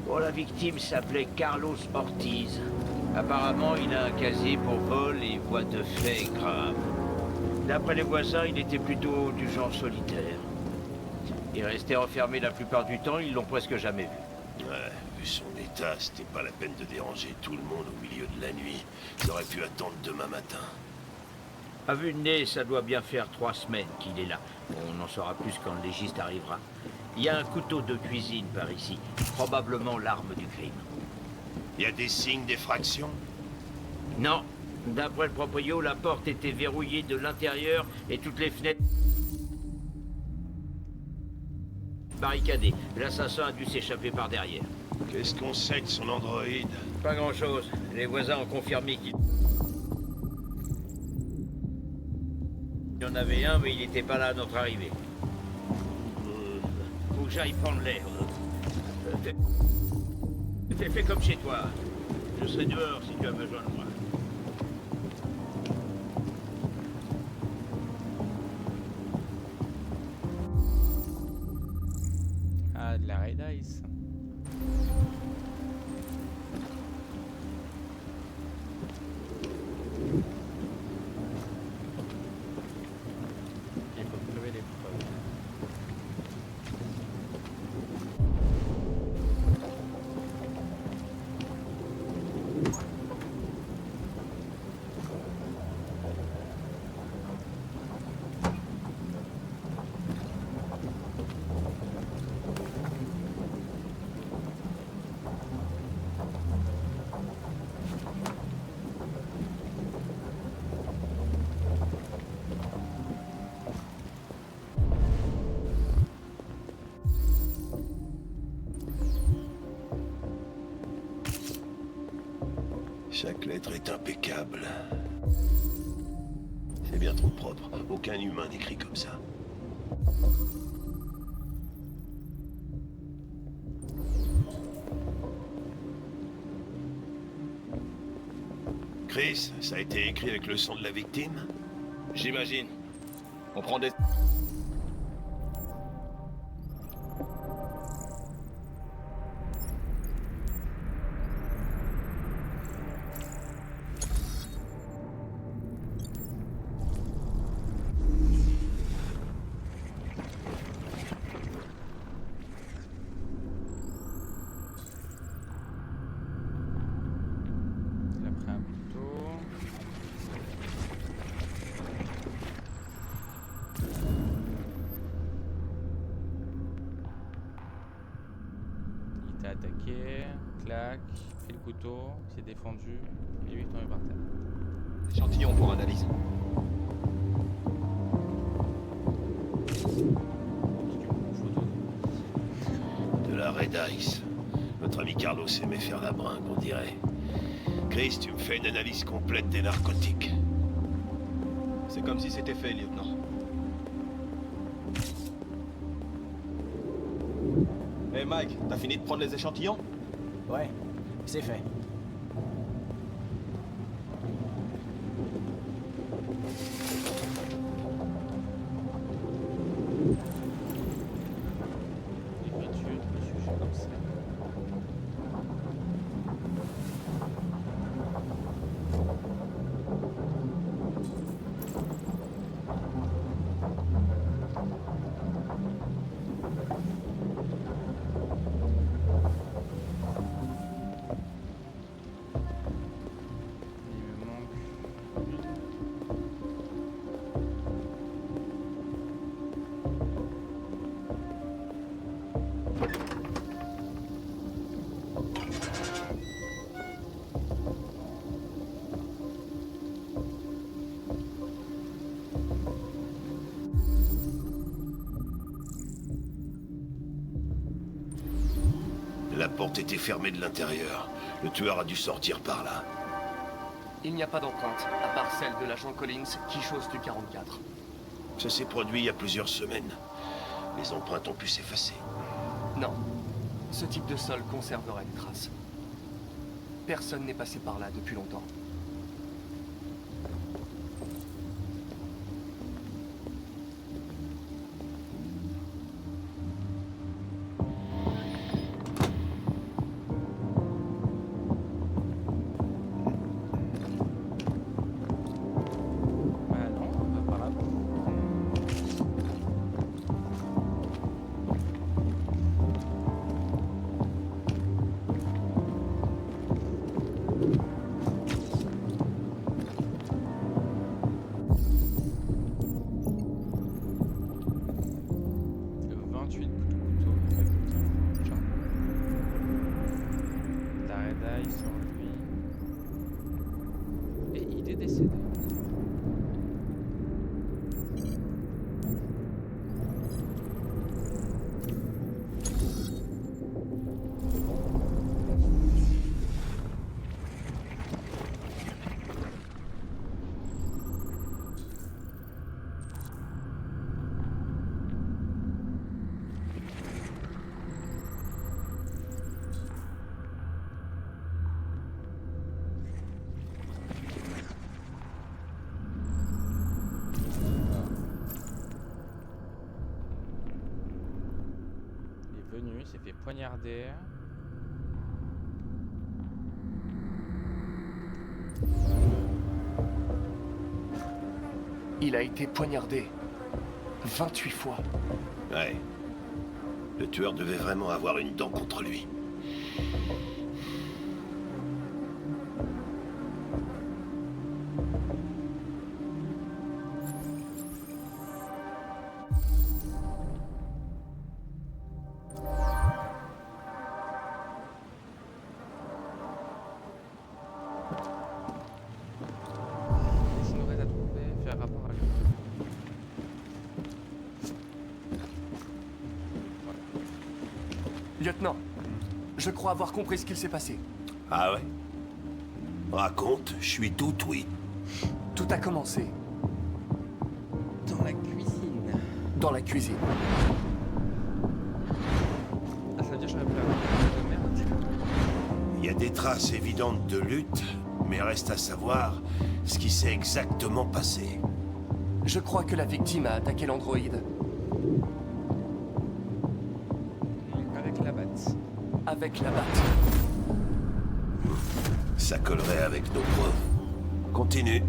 Bon, la victime s'appelait Carlos Ortiz. Apparemment, il a un casier pour vol et voies de fait grave. D'après les voisins, il était plutôt du genre solitaire. Il restait enfermé la plupart du temps, ils l'ont presque jamais vu. Ouais, vu son état, c'était pas la peine de déranger tout le monde au milieu de la nuit. Ils auraient pu attendre demain matin. À vue de nez, ça doit bien faire 3 semaines qu'il est là. On en saura plus quand le légiste arrivera. Il y a un couteau de cuisine par ici, probablement l'arme du crime. Il y a des signes d'effraction? Non. D'après le proprio, la porte était verrouillée de l'intérieur et toutes les fenêtres barricadées. L'assassin a dû s'échapper par derrière. Qu'est-ce qu'on sait de son androïde? Pas grand-chose. Les voisins ont confirmé qu'il y en avait un, mais il n'était pas là à notre arrivée. Faut que j'aille prendre l'air. Fais comme chez toi. Je serai dehors si tu as besoin de moi. Ah, de la Red Ice. Il faut trouver les preuves. Chaque lettre est impeccable. C'est bien trop propre. Aucun humain n'écrit comme ça. Chris, ça a été écrit avec le sang de la victime? J'imagine. On prend des... Attaqué, clac, fait le couteau, s'est défendu, et lui est tombé par terre. Échantillon pour analyse. De la Red Ice. Notre ami Carlos aimait faire la bringue, on dirait. Chris, tu me fais une analyse complète des narcotiques. C'est comme si c'était fait, lieutenant. Hey Mike, t'as fini de prendre les échantillons? Ouais. C'est fait. La porte était fermée de l'intérieur. Le tueur a dû sortir par là. Il n'y a pas d'empreinte, à part celle de l'agent Collins qui chose du 44. Ça s'est produit il y a plusieurs semaines. Les empreintes ont pu s'effacer. Non. Ce type de sol conserverait des traces. Personne n'est passé par là depuis longtemps. Il s'est fait poignarder. Il a été poignardé 28 fois. Ouais. Le tueur devait vraiment avoir une dent contre lui. Lieutenant, je crois avoir compris ce qu'il s'est passé. Ah ouais? Raconte, je suis tout oui. Tout a commencé. Dans la cuisine. Dans la cuisine. Ah, ça veut dire que j'aurais pu avoir de merde. Il y a des traces évidentes de lutte, mais reste à savoir ce qui s'est exactement passé. Je crois que la victime a attaqué l'androïde. Avec la batte. Avec la batte. Ça collerait avec nos preuves. Continue.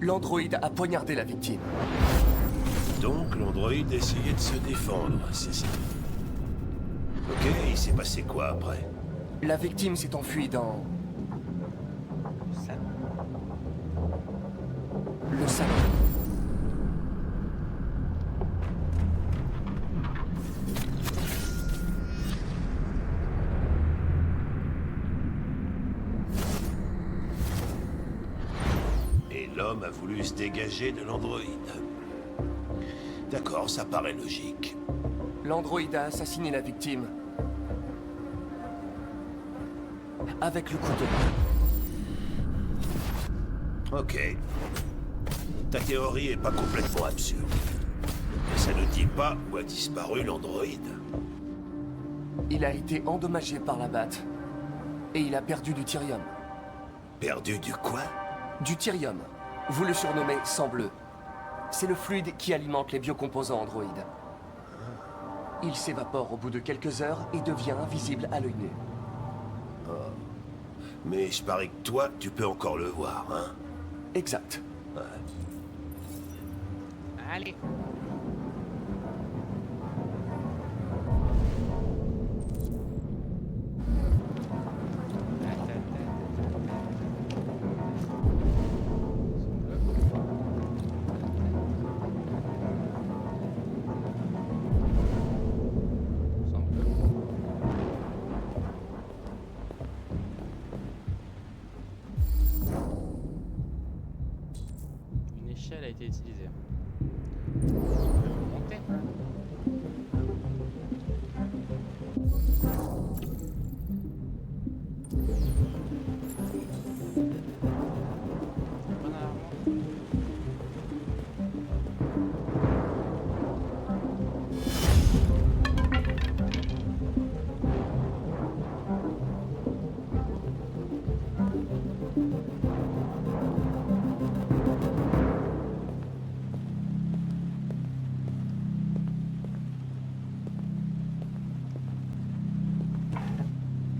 L'androïde a poignardé la victime. Donc l'androïde essayait de se défendre, c'est ça. Ok, il s'est passé quoi après? La victime s'est enfuie dans... le salon. Et l'homme a voulu se dégager de l'androïde. D'accord, ça paraît logique. L'androïde a assassiné la victime. avec le couteau. Ok. Ta théorie est pas complètement absurde. Mais ça ne dit pas où a disparu l'androïde. Il a été endommagé par la batte. Et il a perdu du Tyrium. Perdu du quoi? Du Tyrium. Vous le surnommez sang bleu. C'est le fluide qui alimente les biocomposants androïdes. Il s'évapore au bout de quelques heures et devient invisible à l'œil nu. Oh. Mais je parie que toi, tu peux encore le voir, hein? Exact. Ouais. Allez. Une échelle a été utilisée. Monter.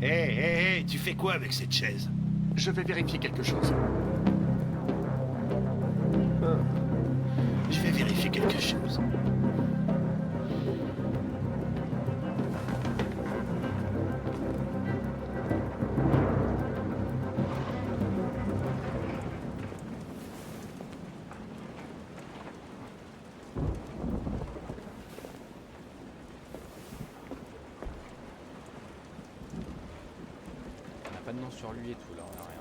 Hé, tu fais quoi avec cette chaise? Je vais vérifier quelque chose. Je vais vérifier quelque chose. On n'a pas de nom sur lui et tout là, on a rien.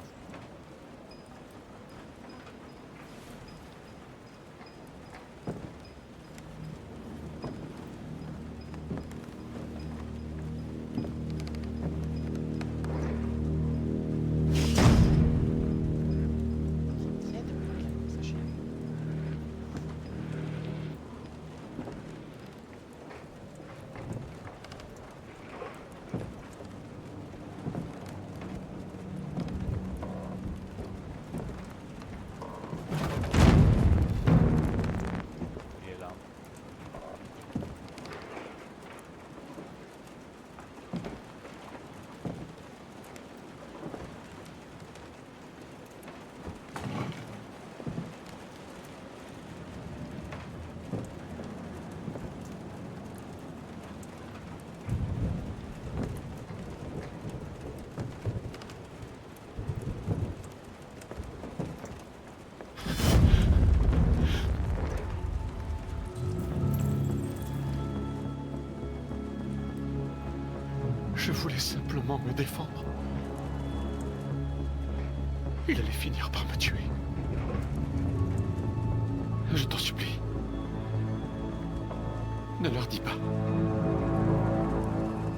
Il est là. Je voulais simplement me défendre. Il allait finir par me tuer. Je t'en supplie. Ne leur dis pas.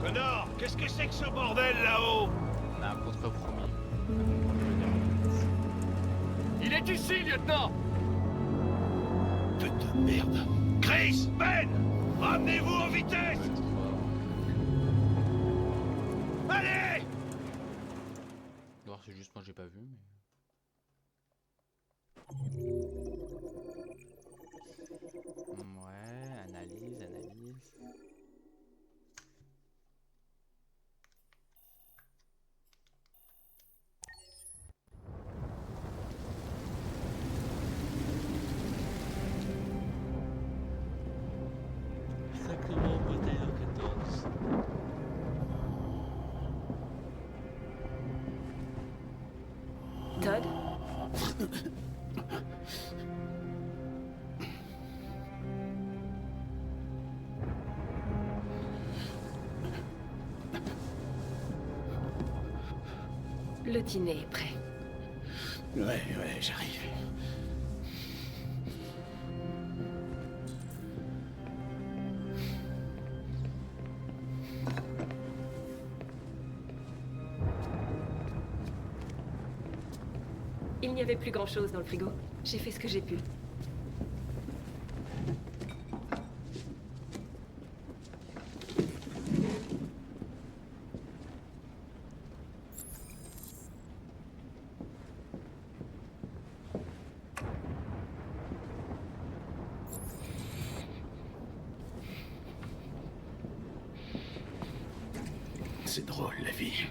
Connor, qu'est-ce que c'est que ce bordel là-haut? On a un contre-promis. Il est ici, lieutenant! Putain de merde. Chris, Ben! Ramenez-vous en vitesse! Allez! Alors c'est juste moi j'ai pas vu mais. Ouais, analyse. Sacrement bataille en 14. Todd? Le dîner est prêt. Ouais, j'arrive. Il n'y avait plus grand-chose dans le frigo. J'ai fait ce que j'ai pu. C'est drôle, la vie.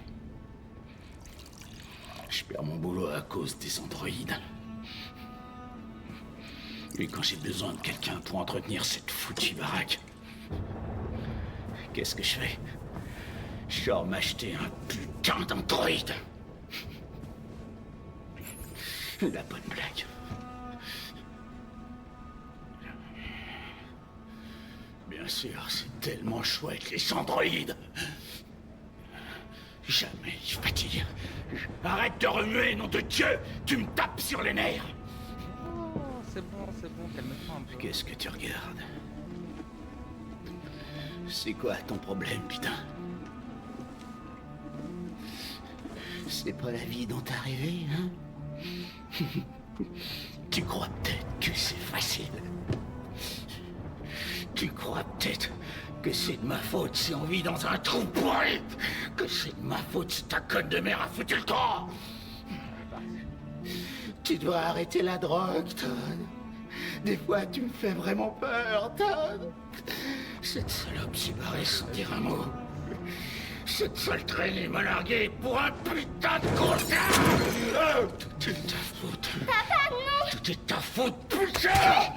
Je perds mon boulot à cause des androïdes. Et quand j'ai besoin de quelqu'un pour entretenir cette foutue baraque, qu'est-ce que je fais? Je sors m'acheter un putain d'androïde. La bonne blague. Bien sûr, c'est tellement chouette, les androïdes. Jamais je fatigue. Arrête de remuer, nom de Dieu! Tu me tapes sur les nerfs! Oh, c'est bon, calme-toi un peu. Qu'est-ce que tu regardes? C'est quoi ton problème, putain? C'est pas la vie dont t'as rêvé, hein? Tu crois peut-être que c'est facile. Tu crois peut-être que c'est de ma faute si on vit dans un trou pourri, que c'est de ma faute si ta conne de mère a foutu le camp. Tu dois arrêter la drogue, Todd. Des fois, tu me fais vraiment peur, Todd. Cette salope s'est barrée sans dire un mot. Cette sale traînée m'a largué pour un putain de concert. Tout est ta faute. Papa, non! Tout est ta faute, putain!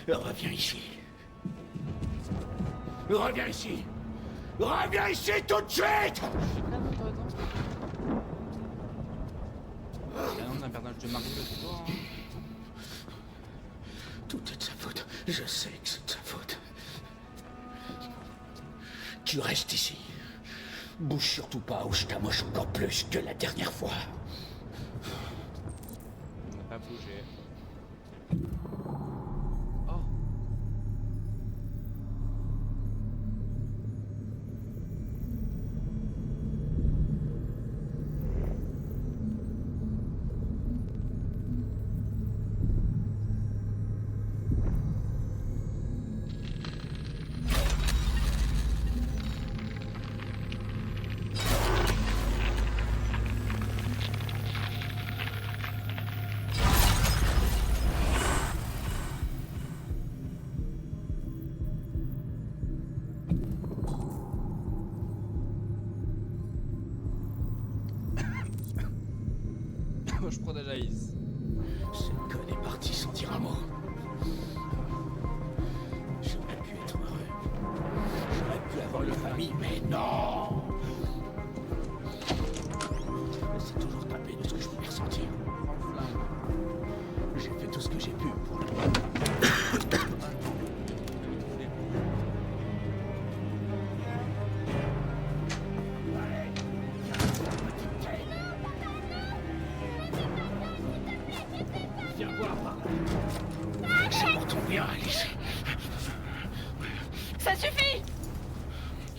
Reviens ici. Reviens ici. Reviens ici tout de suite. On a un personnage de Mario, c'est toi. Tout est de sa faute. Je sais que c'est de sa faute. Tu restes ici. Bouge surtout pas ou je t'amoche encore plus que la dernière fois. On n'a pas bougé. Je prends déjà Is. Cette conne est partie sans dire un mot. J'aurais pu être heureux. J'aurais pu avoir une famille, mais non! C'est toujours tapé de ce que je pouvais ressentir. J'ai fait tout ce que j'ai pu pour le... C'est pour ton bien, Alice. Ça suffit!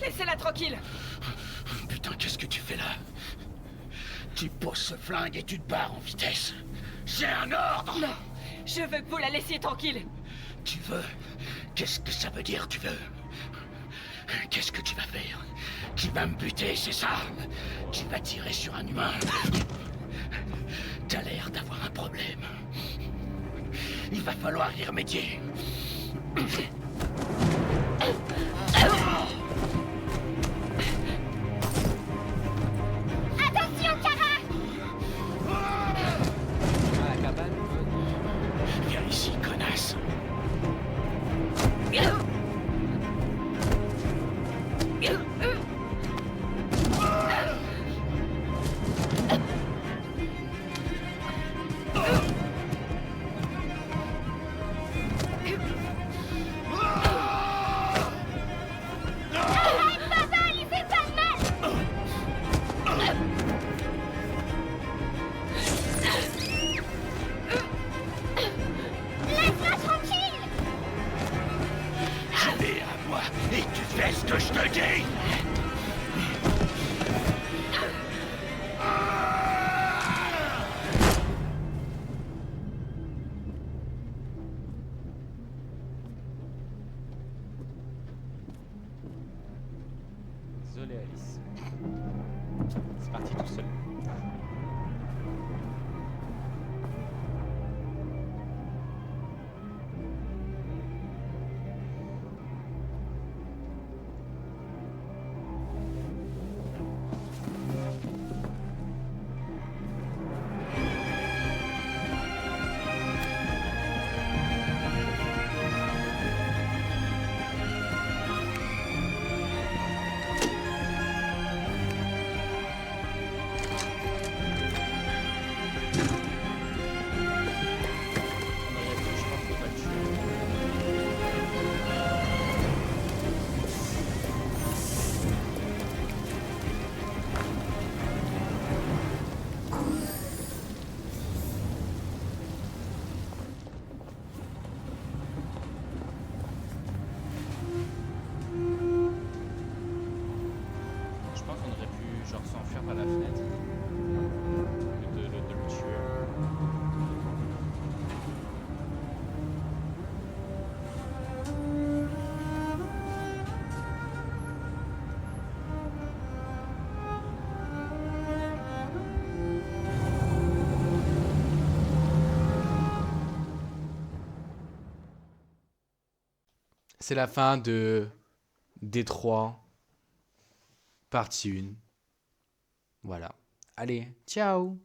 Laissez-la tranquille. Putain, qu'est-ce que tu fais là? Tu poses ce flingue et tu te barres en vitesse. J'ai un ordre! Non, je veux que vous la laissiez tranquille. Tu veux? Qu'est-ce que ça veut dire, tu veux? Qu'est-ce que tu vas faire? Tu vas me buter, c'est ça? Tu vas tirer sur un humain? T'as l'air d'avoir un problème. Il va falloir y remédier. Attention, Kara! À la cabane. Viens ici, connasse. Et tu fais ce que je te dis! Désolé Alice. C'est parti tout seul. Genre s'enfuir par la fenêtre de le tuer. C'est la fin de Détroit, partie 1. Voilà. Allez, ciao!